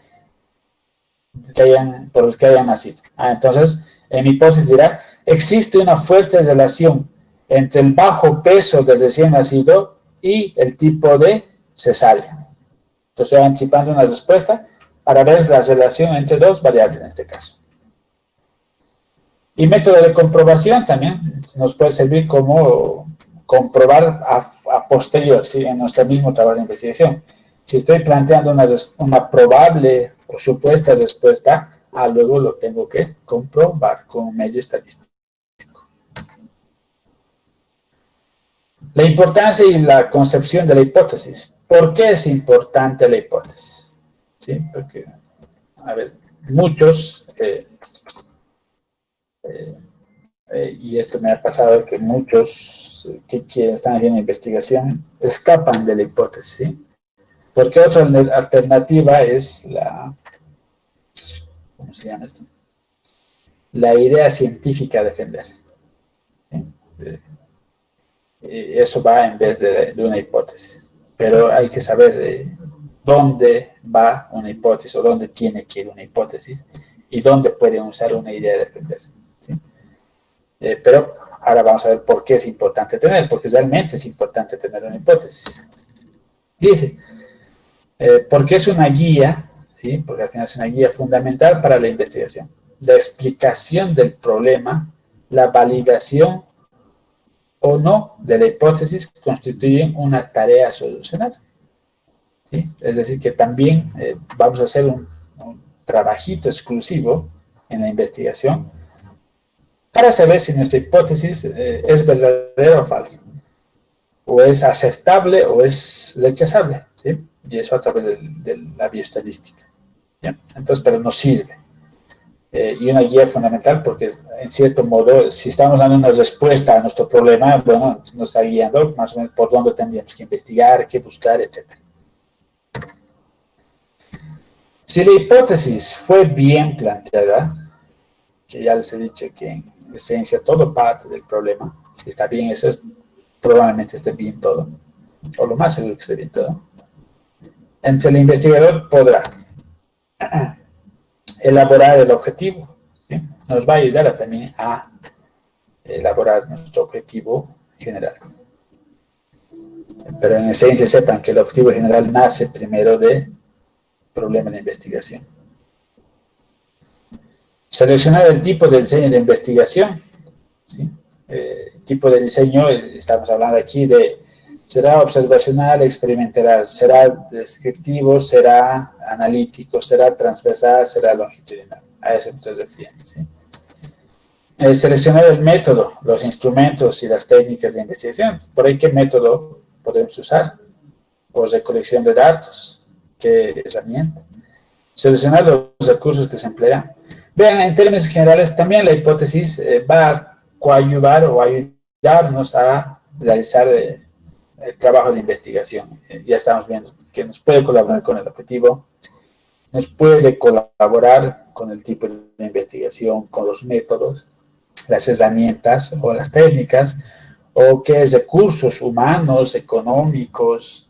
por los que hayan nacido? Entonces, en mi hipótesis dirá, existe una fuerte relación entre el bajo peso del recién nacido y el tipo de cesárea. Entonces, estoy anticipando una respuesta para ver la relación entre dos variables en este caso. Y método de comprobación también nos puede servir como comprobar a posterior, ¿sí? En nuestro mismo trabajo de investigación. Si estoy planteando una probable o supuesta respuesta, luego lo tengo que comprobar con un medio estadístico. La importancia y la concepción de la hipótesis. ¿Por qué es importante la hipótesis? ¿Sí? Porque, a ver, muchos, y esto me ha pasado, que muchos que están haciendo investigación escapan de la hipótesis, ¿sí? Porque otra alternativa es ¿cómo se llama esto? La idea científica a defender. ¿Sí? Eso va en vez de una hipótesis. Pero hay que saber dónde va una hipótesis o dónde tiene que ir una hipótesis y dónde pueden usar una idea de defender. ¿Sí? Pero ahora vamos a ver por qué es importante tener, porque realmente es importante tener una hipótesis. Dice, porque es una guía, ¿sí? Porque al final es una guía fundamental para la investigación. La explicación del problema, la validación o no de la hipótesis constituyen una tarea a solucionar. ¿Sí? Es decir, que también vamos a hacer un trabajito exclusivo en la investigación para saber si nuestra hipótesis es verdadera o falsa, o es aceptable o es rechazable, ¿sí? Y eso a través de la bioestadística. ¿Ya? Entonces, pero nos sirve. Y una guía fundamental porque, en cierto modo, si estamos dando una respuesta a nuestro problema, bueno, nos está guiando más o menos por dónde tendríamos que investigar, qué buscar, etc. Si la hipótesis fue bien planteada, que ya les he dicho que en esencia todo parte del problema, si está bien eso, probablemente esté bien todo, o lo más seguro que esté bien todo. Entonces el investigador podrá elaborar el objetivo, ¿sí? Nos va a ayudar también a elaborar nuestro objetivo general. Pero en esencia sepan que el objetivo general nace primero del problema de investigación. Seleccionar el tipo de diseño de investigación, ¿sí? Tipo de diseño, estamos hablando aquí de será observacional, experimental, será descriptivo, será analítico, será transversal, será longitudinal. A eso me estoy refiriendo, ¿sí? Seleccionar el método, los instrumentos y las técnicas de investigación. Por ahí, ¿qué método podemos usar? O recolección de datos, ¿qué herramienta? Seleccionar los recursos que se emplean. Vean, en términos generales, también la hipótesis va a coadyuvar o ayudarnos a realizar el trabajo de investigación. Ya estamos viendo que nos puede colaborar con el objetivo, nos puede colaborar con el tipo de investigación, con los métodos, las herramientas o las técnicas, o qué recursos humanos, económicos,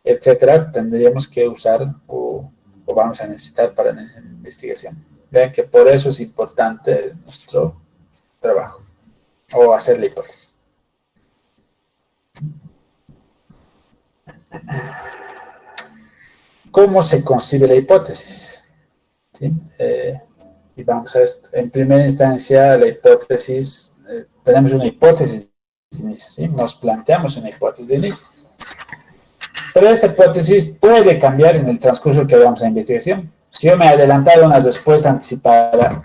etcétera, tendríamos que usar o vamos a necesitar para la investigación. Vean que por eso es importante nuestro trabajo o hacer la hipótesis. ¿Cómo se concibe la hipótesis? ¿Sí? Y vamos a esto. En primera instancia, la hipótesis, tenemos una hipótesis de inicio, ¿sí? Nos planteamos una hipótesis de inicio. Pero esta hipótesis puede cambiar en el transcurso que hagamos la investigación. Si yo me adelantara una respuesta anticipada,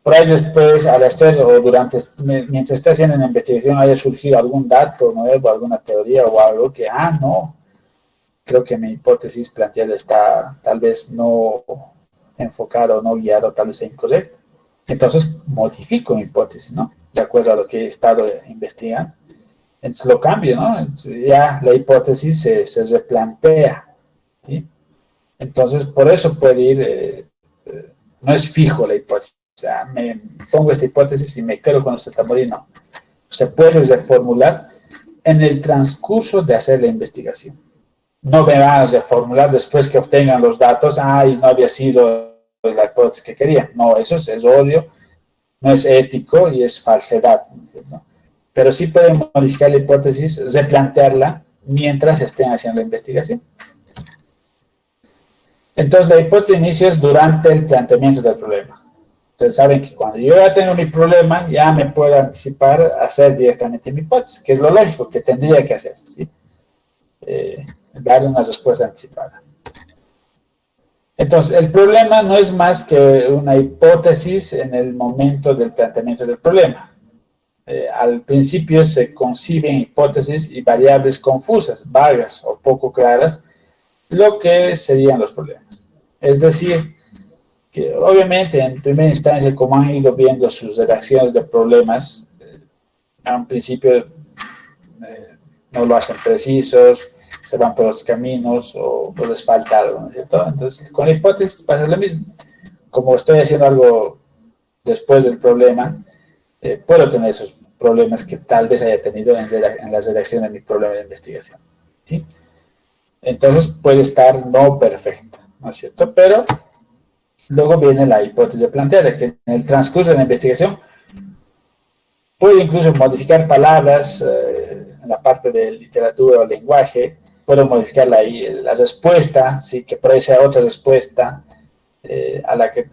por ahí después, al hacer o mientras esté haciendo una investigación, haya surgido algún dato nuevo, alguna teoría o algo que, no, creo que mi hipótesis planteada está tal vez no enfocada o no guiada, tal vez sea incorrecta. Entonces, modifico mi hipótesis, ¿no? De acuerdo a lo que he estado investigando. Entonces, lo cambio, ¿no? Entonces, ya la hipótesis se replantea, ¿sí? Entonces, por eso puede ir, no es fijo la hipótesis. O sea, me pongo esta hipótesis y me quedo con este tamborín, no. Se puede reformular en el transcurso de hacer la investigación. No me van a reformular después que obtengan los datos, y no había sido la hipótesis que querían. No, eso es erróneo, no es ético y es falsedad, ¿no? Pero sí pueden modificar la hipótesis, replantearla mientras estén haciendo la investigación. Entonces, la hipótesis de inicio es durante el planteamiento del problema. Entonces, saben que cuando yo ya tengo mi problema, ya me puedo anticipar a hacer directamente mi hipótesis, que es lo lógico que tendría que hacer, ¿sí? Dar una respuesta anticipada. Entonces, el problema no es más que una hipótesis en el momento del planteamiento del problema. Al principio se conciben hipótesis y variables confusas, vagas o poco claras, lo que serían los problemas. Es decir, que obviamente en primera instancia, como han ido viendo sus redacciones de problemas, a un principio no lo hacen precisos, se van por los caminos o les falta algo, ¿no es cierto? Entonces, con la hipótesis pasa lo mismo. Como estoy haciendo algo después del problema, puedo tener esos problemas que tal vez haya tenido en la redacción de mi problema de investigación, ¿sí? Entonces, puede estar no perfecta, ¿no es cierto? Pero luego viene la hipótesis de plantear, que en el transcurso de la investigación puedo incluso modificar palabras en la parte de literatura o lenguaje, puedo modificar la respuesta, ¿sí? Que por ahí sea otra respuesta a la que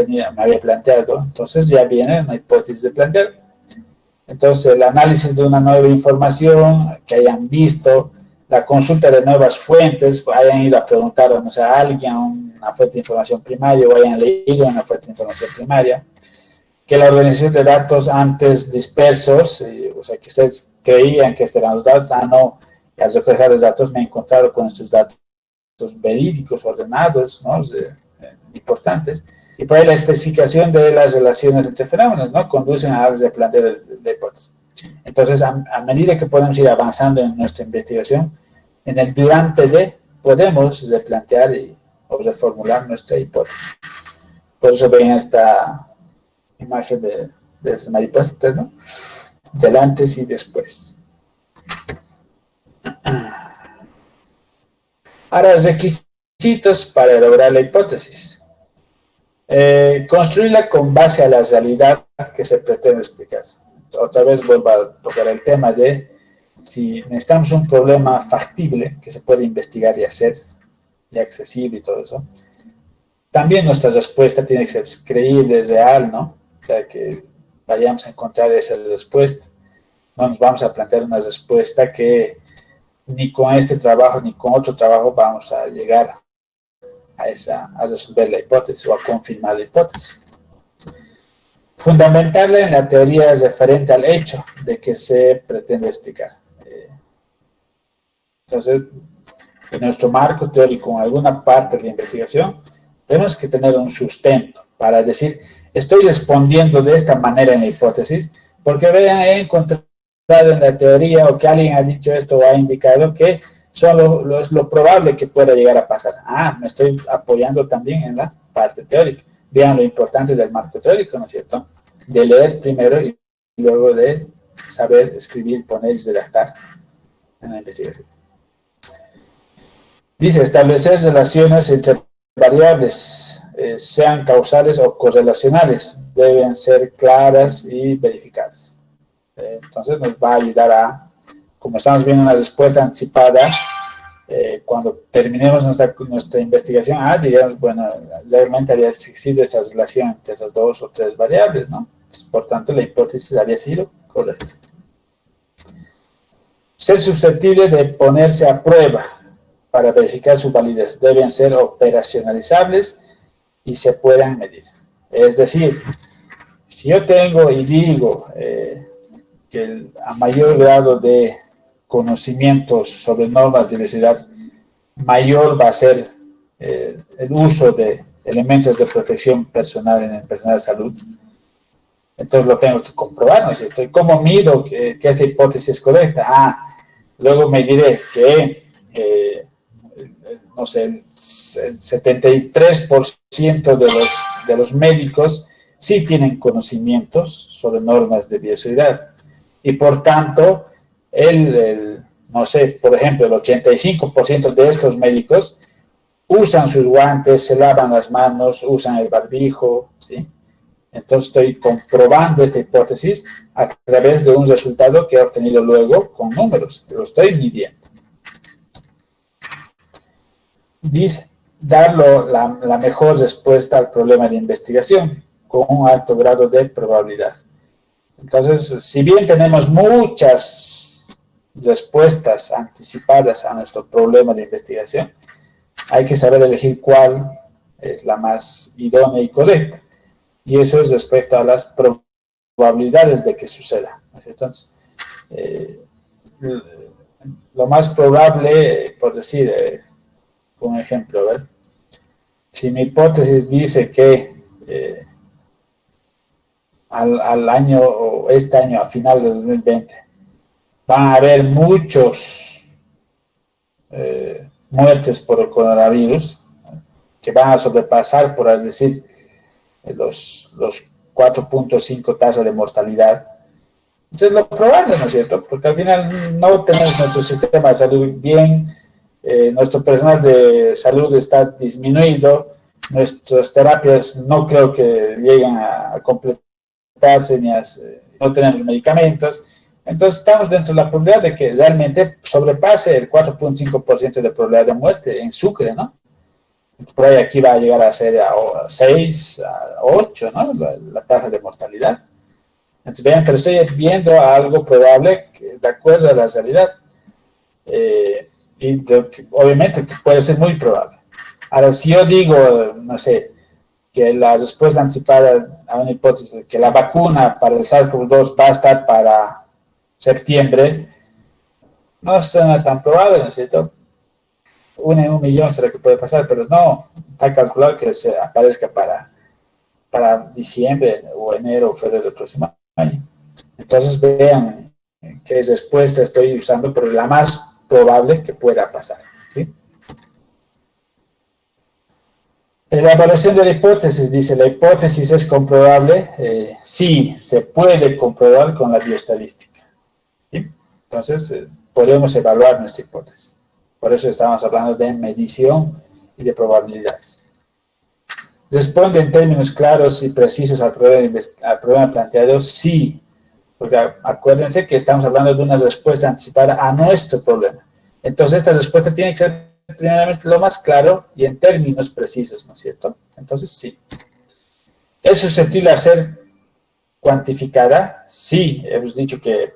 me había planteado. Entonces ya viene una hipótesis de plantear. Entonces el análisis de una nueva información que hayan visto, la consulta de nuevas fuentes, hayan ido a preguntar a alguien una fuente de información primaria o hayan leído una fuente de información primaria, que la organización de datos antes dispersos, o sea, que ustedes creían que estos eran los datos, no, y al recoger los datos me he encontrado con estos datos verídicos, ordenados, ¿no? Importantes, y por ahí la especificación de las relaciones entre fenómenos, ¿no? Conducen a replantear la hipótesis. Entonces, a medida que podemos ir avanzando en nuestra investigación, en el durante de, podemos replantear o reformular nuestra hipótesis. Por eso ven esta imagen de las maripositas, ¿no? Del antes y después. Ahora, requisitos para elaborar la hipótesis. Construirla con base a la realidad que se pretende explicar. Otra vez vuelvo a tocar el tema de si necesitamos un problema factible que se puede investigar y hacer, y accesible y todo eso. También nuestra respuesta tiene que ser creíble, real, ¿no? O sea, que vayamos a encontrar esa respuesta. No nos vamos a plantear una respuesta que ni con este trabajo ni con otro trabajo vamos a llegar a resolver la hipótesis o a confirmar la hipótesis. Fundamentarla en la teoría referente al hecho de que se pretende explicar. Entonces, en nuestro marco teórico, en alguna parte de la investigación, tenemos que tener un sustento para decir, estoy respondiendo de esta manera en la hipótesis, porque vean, he encontrado en la teoría o que alguien ha dicho esto o ha indicado que es lo probable que pueda llegar a pasar. Me estoy apoyando también en la parte teórica. Vean lo importante del marco teórico, ¿no es cierto? De leer primero y luego de saber escribir, poner y redactar en la investigación. Dice, establecer relaciones entre variables, sean causales o correlacionales, deben ser claras y verificadas. Entonces nos va a ayudar como estamos viendo una respuesta anticipada, cuando terminemos nuestra investigación, diríamos, bueno, realmente había existido esta relación entre esas dos o tres variables, ¿no? Por tanto, la hipótesis había sido correcta. Ser susceptible de ponerse a prueba para verificar su validez. Deben ser operacionalizables y se puedan medir. Es decir, si yo tengo y digo que a mayor grado de conocimientos sobre normas de diversidad, mayor va a ser el uso de elementos de protección personal en el personal de salud. Entonces lo tengo que comprobar, ¿no es cierto? ¿Y cómo mido que esta hipótesis es correcta? Luego me diré que, no sé, el 73% de los médicos sí tienen conocimientos sobre normas de bioseguridad. Y por tanto, no sé, por ejemplo, el 85% de estos médicos usan sus guantes, se lavan las manos, usan el barbijo, ¿sí? Entonces estoy comprobando esta hipótesis a través de un resultado que he obtenido luego con números, que lo estoy midiendo. Dice, la mejor respuesta al problema de investigación con un alto grado de probabilidad. Entonces, si bien tenemos muchas respuestas anticipadas a nuestro problema de investigación, hay que saber elegir cuál es la más idónea y correcta. Y eso es respecto a las probabilidades de que suceda. Entonces, lo más probable, por decir, un ejemplo, ¿ver? Si mi hipótesis dice que al año, o este año, a finales de 2020, van a haber muchos muertes por el coronavirus, que van a sobrepasar, por así decir, los 4.5 tasas de mortalidad. Entonces, lo probable, ¿no es cierto? Porque al final no tenemos nuestro sistema de salud bien, nuestro personal de salud está disminuido, nuestras terapias no creo que lleguen a completarse, no tenemos medicamentos. Entonces, estamos dentro de la probabilidad de que realmente sobrepase el 4.5% de probabilidad de muerte en Sucre, ¿no? Por ahí aquí va a llegar a ser a 6, a 8, ¿no? La tasa de mortalidad. Entonces, vean, pero estoy viendo algo probable que, de acuerdo a la realidad. Obviamente que puede ser muy probable. Ahora, si yo digo, no sé, que la respuesta anticipada a una hipótesis, que la vacuna para el SARS-CoV-2 va a estar para septiembre, no suena tan probable, ¿no es cierto? 1 en 1.000.000 será que puede pasar, pero no, está calculado que se aparezca para diciembre o enero o febrero del próximo año. Entonces vean qué respuesta estoy usando, pero la más probable que pueda pasar, ¿sí? La evaluación de la hipótesis, dice, ¿la hipótesis es comprobable? Sí, se puede comprobar con la bioestadística, ¿sí? Entonces, podemos evaluar nuestra hipótesis. Por eso estamos hablando de medición y de probabilidades. ¿Responde en términos claros y precisos al problema planteado? Sí, porque acuérdense que estamos hablando de una respuesta anticipada a nuestro problema. Entonces, esta respuesta tiene que ser primeramente lo más claro y en términos precisos, ¿no es cierto? Entonces, sí. ¿Es susceptible a ser cuantificada? Sí, hemos dicho que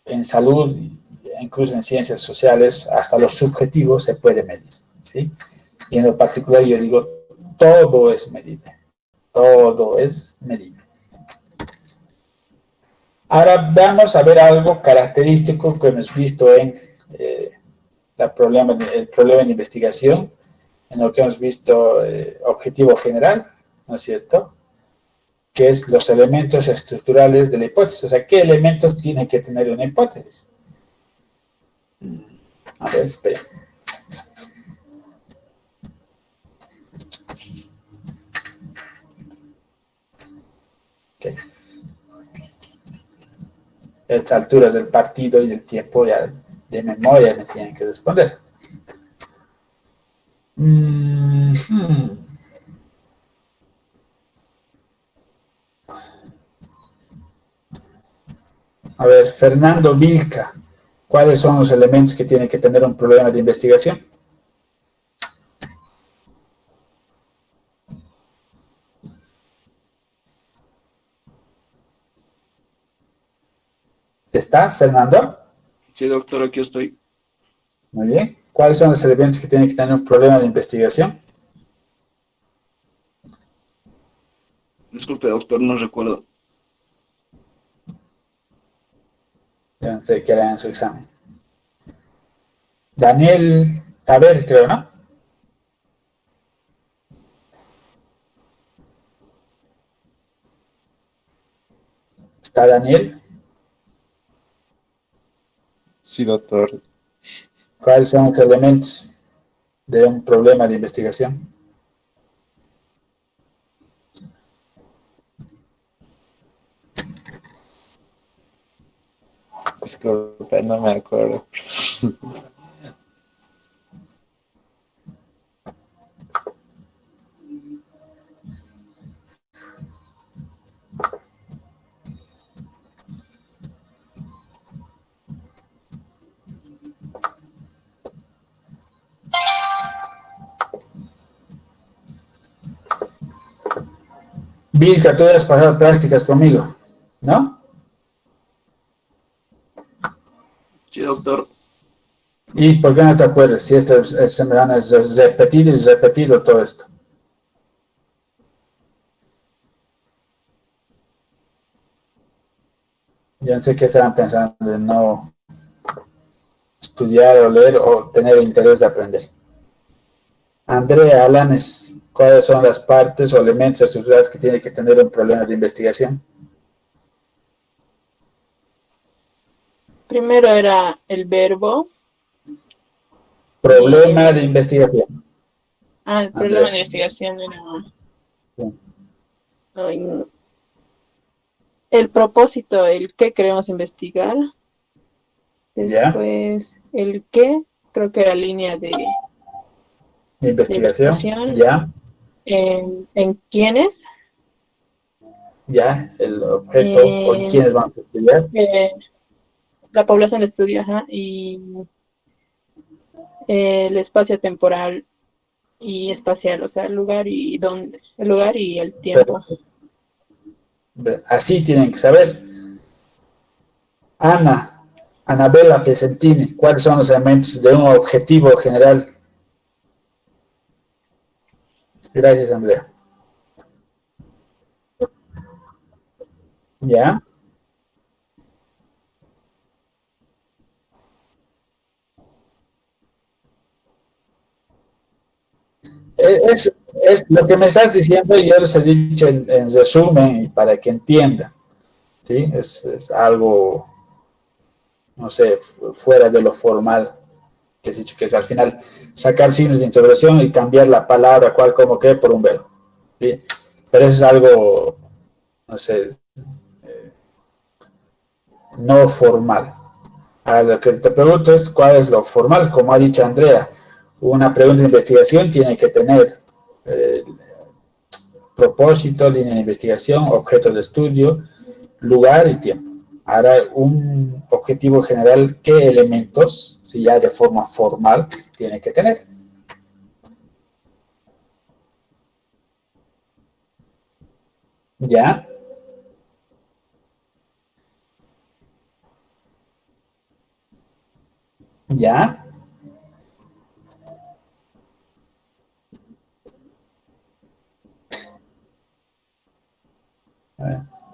en salud, incluso en ciencias sociales, hasta lo subjetivo se puede medir, ¿sí? Y en lo particular yo digo, todo es medible. Todo es medible. Ahora vamos a ver algo característico que hemos visto en el problema de investigación, en lo que hemos visto objetivo general, ¿no es cierto? Que es los elementos estructurales de la hipótesis. O sea, ¿qué elementos tiene que tener una hipótesis? A ver, espera. Okay. A estas alturas del partido y del tiempo ya de memoria me tienen que responder. A ver, Fernando Vilca, ¿cuáles son los elementos que tiene que tener un problema de investigación? ¿Está, Fernando? Sí, doctor, aquí estoy. Muy bien. ¿Cuáles son los elementos que tienen que tener un problema de investigación? Disculpe, doctor, no recuerdo. Ya no sé qué harán en su examen. Daniel Taber, creo, ¿no? ¿Está Daniel? Sí, doctor. ¿Cuáles son los elementos de un problema de investigación? Disculpe, no me acuerdo. Vilca, tú has pasado prácticas conmigo, ¿no? Sí, doctor. ¿Y por qué no te acuerdas? Si esto es repetido y repetido todo esto. Yo no sé qué estarán pensando de no estudiar o leer o tener interés de aprender. Andrea Alanes, ¿cuáles son las partes o elementos estructurales que tiene que tener un problema de investigación? Primero era el verbo. Problema de investigación. El problema de investigación era el propósito, el qué queremos investigar. Después, el qué, creo que era línea de investigación. Ya. En quiénes. Ya, el objeto o en quiénes vamos a estudiar. La población de estudio, y el espacio temporal y espacial, o sea, el lugar y dónde, el lugar y el tiempo. Así tienen que saber. Anabela Pesentini, ¿cuáles son los elementos de un objetivo general? Gracias, Andrea. ¿Ya? Es lo que me estás diciendo y yo les he dicho en resumen y para que entiendan. ¿Sí? Es algo, no sé, fuera de lo formal que se dicho que es al final sacar signos de interrogación y cambiar la palabra cual, como, qué por un verbo. ¿Sí? Pero eso es algo, no sé, no formal. Ahora lo que te pregunto es cuál es lo formal, como ha dicho Andrea. Una pregunta de investigación tiene que tener propósito, línea de investigación, objeto de estudio, lugar y tiempo. Ahora, un objetivo general, ¿qué elementos, si ya de forma formal, tiene que tener? ¿Ya? ¿Ya?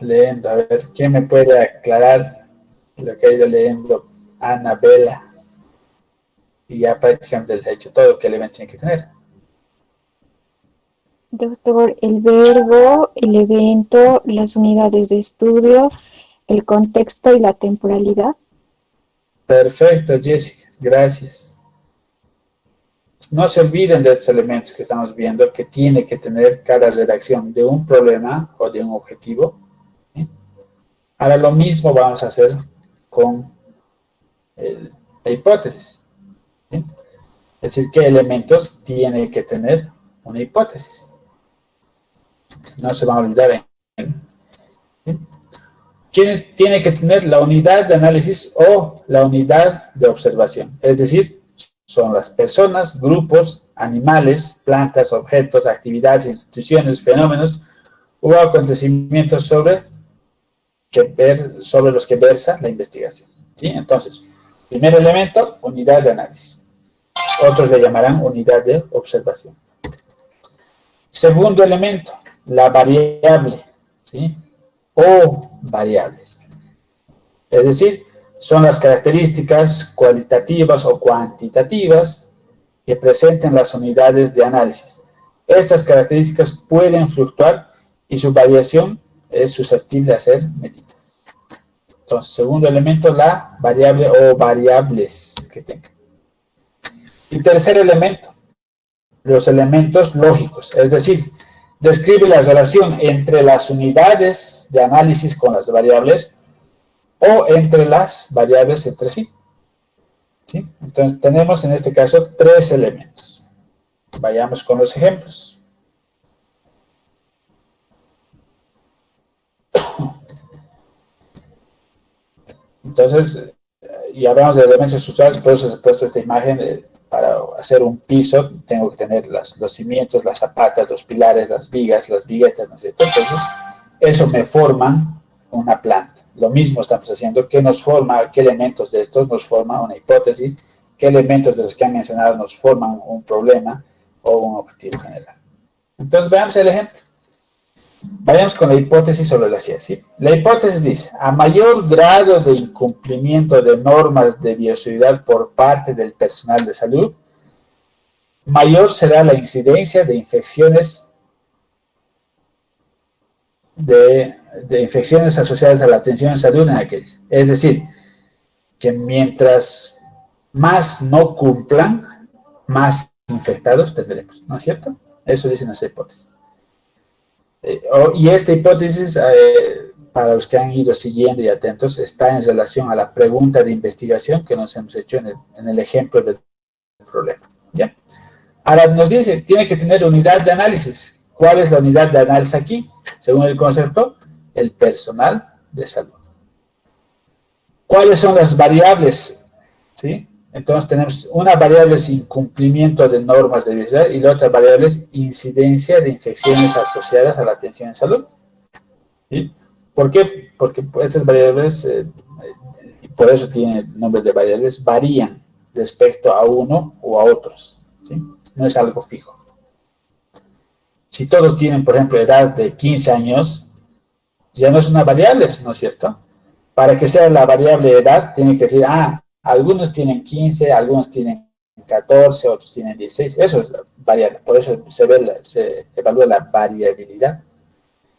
Leyendo, a ver, ¿quién me puede aclarar lo que ha ido leyendo Anabela? Y ya prácticamente les ha dicho todo que elementos tiene que tener. Doctor, el verbo, el evento, las unidades de estudio, el contexto y la temporalidad. Perfecto, Jessica, gracias. No se olviden de estos elementos que estamos viendo que tiene que tener cada redacción de un problema o de un objetivo. ¿Sí? Ahora lo mismo vamos a hacer con la hipótesis. ¿Sí? Es decir, qué elementos tiene que tener una hipótesis. No se van a olvidar. ¿Sí? ¿Quién tiene que tener la unidad de análisis o la unidad de observación? Es decir, son las personas, grupos, animales, plantas, objetos, actividades, instituciones, fenómenos o acontecimientos sobre los que versa la investigación. ¿Sí? Entonces, primer elemento, unidad de análisis. Otros le llamarán unidad de observación. Segundo elemento, la variable, ¿sí? O variables. Es decir, son las características cualitativas o cuantitativas que presenten las unidades de análisis. Estas características pueden fluctuar y su variación es susceptible a ser medidas. Entonces, segundo elemento, la variable o variables que tenga. Y tercer elemento, los elementos lógicos, es decir, describe la relación entre las unidades de análisis con las variables o entre las variables entre sí. ¿Sí? Entonces tenemos en este caso tres elementos. Vayamos con los ejemplos. Entonces, y hablamos de elementos estructurales, por eso se ha puesto esta imagen para hacer un piso, tengo que tener los cimientos, las zapatas, los pilares, las vigas, las viguetas, ¿no es cierto? Entonces, eso me forman una planta. Lo mismo estamos haciendo. ¿Qué nos forma? ¿Qué elementos de estos nos forman una hipótesis? ¿Qué elementos de los que han mencionado nos forman un problema o un objetivo general? Entonces, veamos el ejemplo. Vayamos con la hipótesis sobre la ciencia. ¿Sí? La hipótesis dice, a mayor grado de incumplimiento de normas de bioseguridad por parte del personal de salud, mayor será la incidencia de infecciones infecciones asociadas a la atención en salud en aquellos. Es decir, que mientras más no cumplan, más infectados tendremos, ¿no es cierto? Eso dice nuestra hipótesis. Y esta hipótesis, para los que han ido siguiendo y atentos, está en relación a la pregunta de investigación que nos hemos hecho en el ejemplo del problema. ¿Ya? Ahora nos dice, tiene que tener unidad de análisis. ¿Cuál es la unidad de análisis aquí? Según el concepto, el personal de salud. ¿Cuáles son las variables? ¿Sí? Entonces tenemos una variable es incumplimiento de normas de bioseguridad y la otra variable es incidencia de infecciones asociadas a la atención en salud. ¿Sí? ¿Por qué? Porque estas variables, por eso tienen nombres de variables, varían respecto a uno o a otros. ¿Sí? No es algo fijo. Si todos tienen, por ejemplo, edad de 15 años, ya no es una variable, ¿no es cierto? Para que sea la variable edad, tiene que decir, algunos tienen 15, algunos tienen 14, otros tienen 16. Eso es variable. Por eso se evalúa la variabilidad.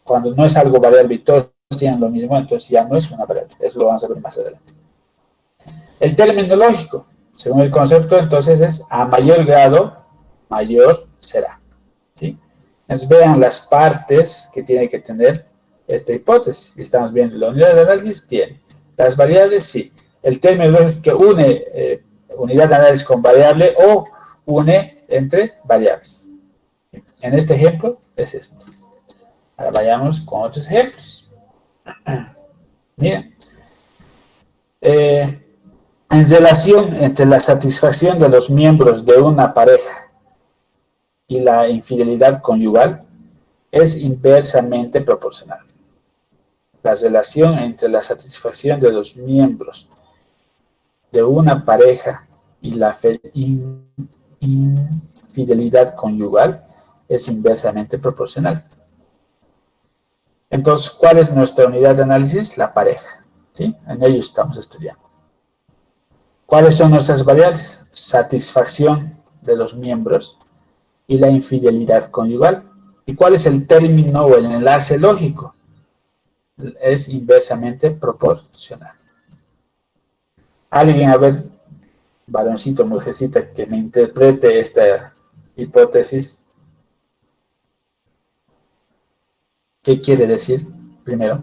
Cuando no es algo variable y todos tienen lo mismo, entonces ya no es una variable. Eso lo vamos a ver más adelante. El término lógico, según el concepto, entonces es a mayor grado, mayor será. ¿Sí? Entonces vean las partes que tiene que tener esta hipótesis. Estamos viendo la unidad de análisis, tiene. Las variables, sí. El término lógico que une unidad de análisis con variable o une entre variables. En este ejemplo es esto. Ahora vayamos con otros ejemplos. Miren. En relación entre la satisfacción de los miembros de una pareja y la infidelidad conyugal es inversamente proporcional. La relación entre la satisfacción de los miembros de una pareja y la infidelidad conyugal es inversamente proporcional. Entonces, ¿cuál es nuestra unidad de análisis? La pareja. ¿Sí? En ello estamos estudiando. ¿Cuáles son nuestras variables? Satisfacción de los miembros y la infidelidad conyugal. ¿Y cuál es el término o el enlace lógico? Es inversamente proporcional. Alguien, a ver, varoncito, mujercita, que me interprete esta hipótesis. ¿Qué quiere decir primero?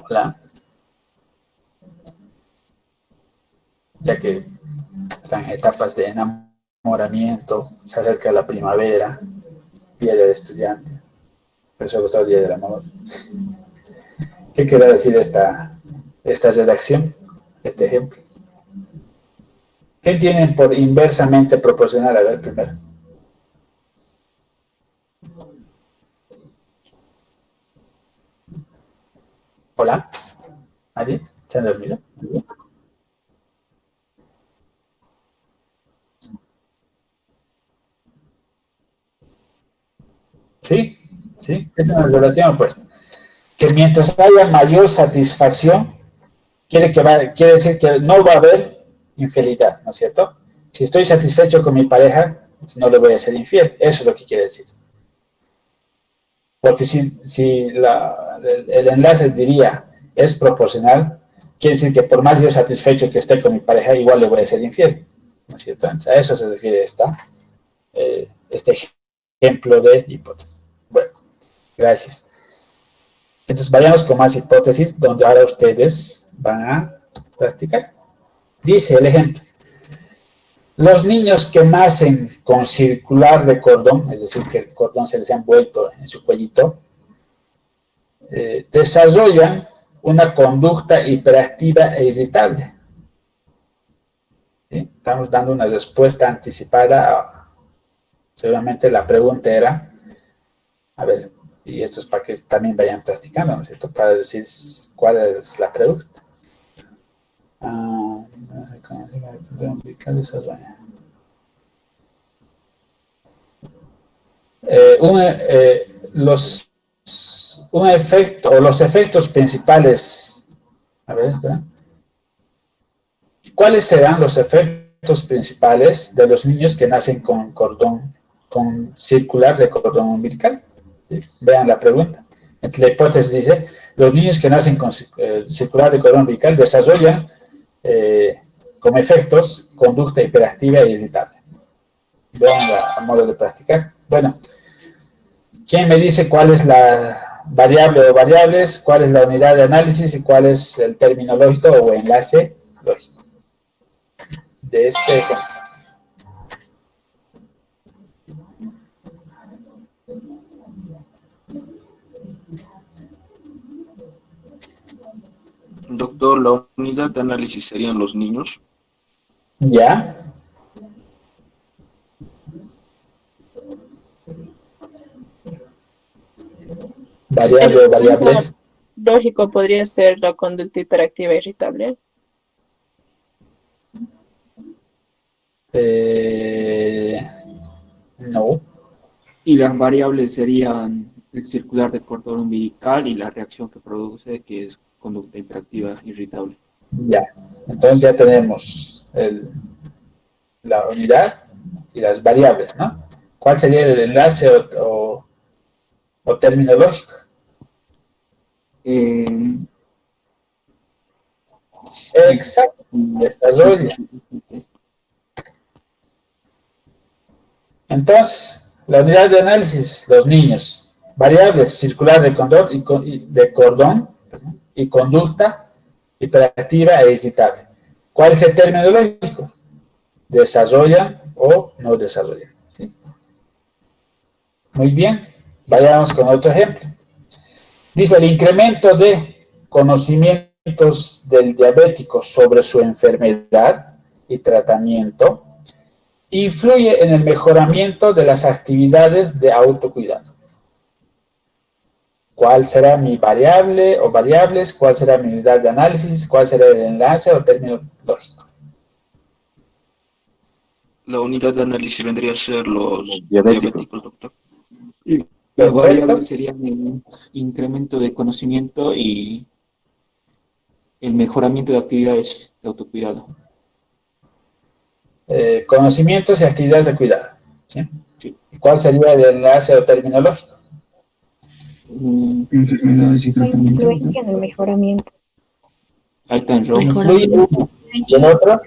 Hola. Ya que están en etapas de enamoramiento, se acerca la primavera, día del estudiante, pero sobre todo el día del amor. ¿Qué quiere decir esta redacción, este ejemplo? ¿Qué tienen por inversamente proporcional? A ver, primero. Hola. ¿Nadie? ¿Se han dormido? Sí, sí, es una relación opuesta. Que mientras haya mayor satisfacción, quiere decir que no va a haber infidelidad, ¿no es cierto? Si estoy satisfecho con mi pareja, no le voy a ser infiel. Eso es lo que quiere decir. Porque si el enlace diría es proporcional, quiere decir que por más yo satisfecho que esté con mi pareja, igual le voy a ser infiel, ¿no es cierto? Entonces, a eso se refiere este ejemplo de hipótesis. Bueno, gracias. Entonces vayamos con más hipótesis, donde ahora ustedes van a practicar. Dice el ejemplo. Los niños que nacen con circular de cordón, es decir, que el cordón se les ha envuelto en su cuellito, desarrollan una conducta hiperactiva e irritable. ¿Sí? Estamos dando una respuesta anticipada. Seguramente la pregunta era, a ver, y esto es para que también vayan practicando, ¿no es cierto? Para decir cuál es la pregunta. No sé cómo se llama, ubicar desarrollo. Un efecto, o los efectos principales, a ver, ¿verdad? ¿Cuáles serán los efectos principales de los niños que nacen con circular de cordón umbilical? ¿Sí? Vean la pregunta. La hipótesis dice, los niños que nacen con circular de cordón umbilical desarrollan como efectos conducta hiperactiva e irritable. Vean a modo de practicar. Bueno, ¿quién me dice cuál es la variable o variables, cuál es la unidad de análisis y cuál es el término lógico o enlace lógico de este ejemplo? Doctor, la unidad de análisis serían los niños. ¿Ya? Variable o variables. Lógico podría ser la conducta hiperactiva irritable. No. Y las variables serían el circular de cordón umbilical y la reacción que produce, que es conducta hiperactiva irritable. Ya. Entonces ya tenemos la unidad y las variables, ¿no? ¿Cuál sería el enlace o término lógico? Exacto. Desarrollo. Entonces, la unidad de análisis, los niños. Variables, circular de cordón y conducta hiperactiva e excitable. ¿Cuál es el término lógico? ¿Desarrollan o no desarrollan? ¿Sí? Muy bien. Vayamos con otro ejemplo. Dice, el incremento de conocimientos del diabético sobre su enfermedad y tratamiento influye en el mejoramiento de las actividades de autocuidado. ¿Cuál será mi variable o variables? ¿Cuál será mi unidad de análisis? ¿Cuál será el enlace o término lógico? La unidad de análisis vendría a ser los diabéticos, doctor. Y las variables serían el incremento de conocimiento y el mejoramiento de actividades de autocuidado. Conocimientos y actividades de cuidado. ¿Sí? Sí. ¿Cuál sería el enlace o término lógico? Enfermedades y tratamiento. Influencia en el mejoramiento. Ahí está en rojo. ¿Influye uno y el otro?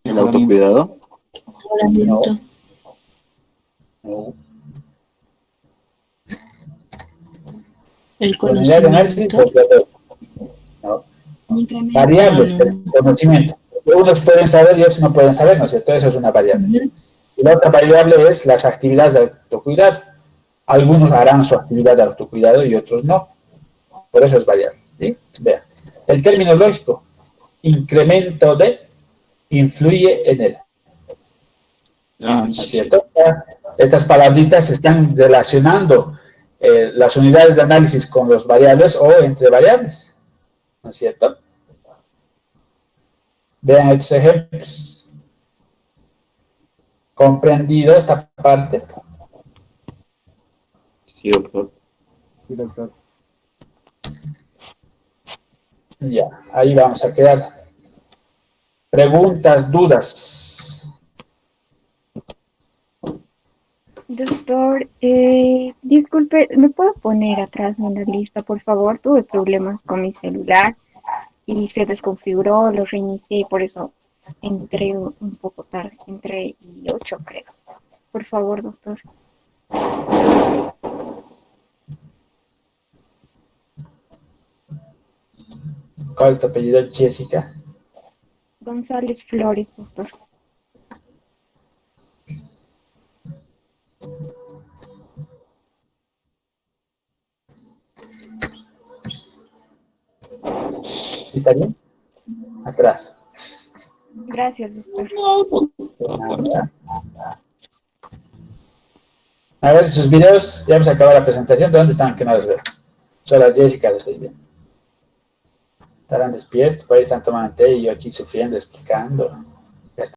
el autocuidado. Mejoramiento. No. El La unidad de análisis, conocimiento. no. Incremento. Variables del conocimiento. Unos pueden saber y otros no pueden saber, ¿no es cierto? Eso es una variable. Y la otra variable es las actividades de autocuidado. Algunos harán su actividad de autocuidado y otros no. Por eso es variable. ¿Sí? Vean. El término lógico, incremento de, influye en él. ¿No es cierto? Estas palabritas están relacionando las unidades de análisis con los variables o entre variables. ¿No es cierto? Vean estos ejemplos. ¿Comprendido esta parte? Sí, doctor. Sí, doctor. Ya, ahí vamos a quedar. Preguntas, dudas. Doctor, disculpe, ¿me puedo poner atrás en la lista, por favor? Tuve problemas con mi celular y se desconfiguró, lo reinicié y por eso entré un poco tarde, entré y 8 creo. Por favor, doctor. ¿Cuál es tu apellido? Jessica. González Flores, doctor. ¿Sí está bien? Atrás. Gracias, doctor. A ver, sus videos, ya hemos acabado la presentación. ¿De dónde están? Que no los veo. Solo las Jessica les estoy viendo. Estarán despiertos, por ahí están tomando té y yo aquí sufriendo, explicando.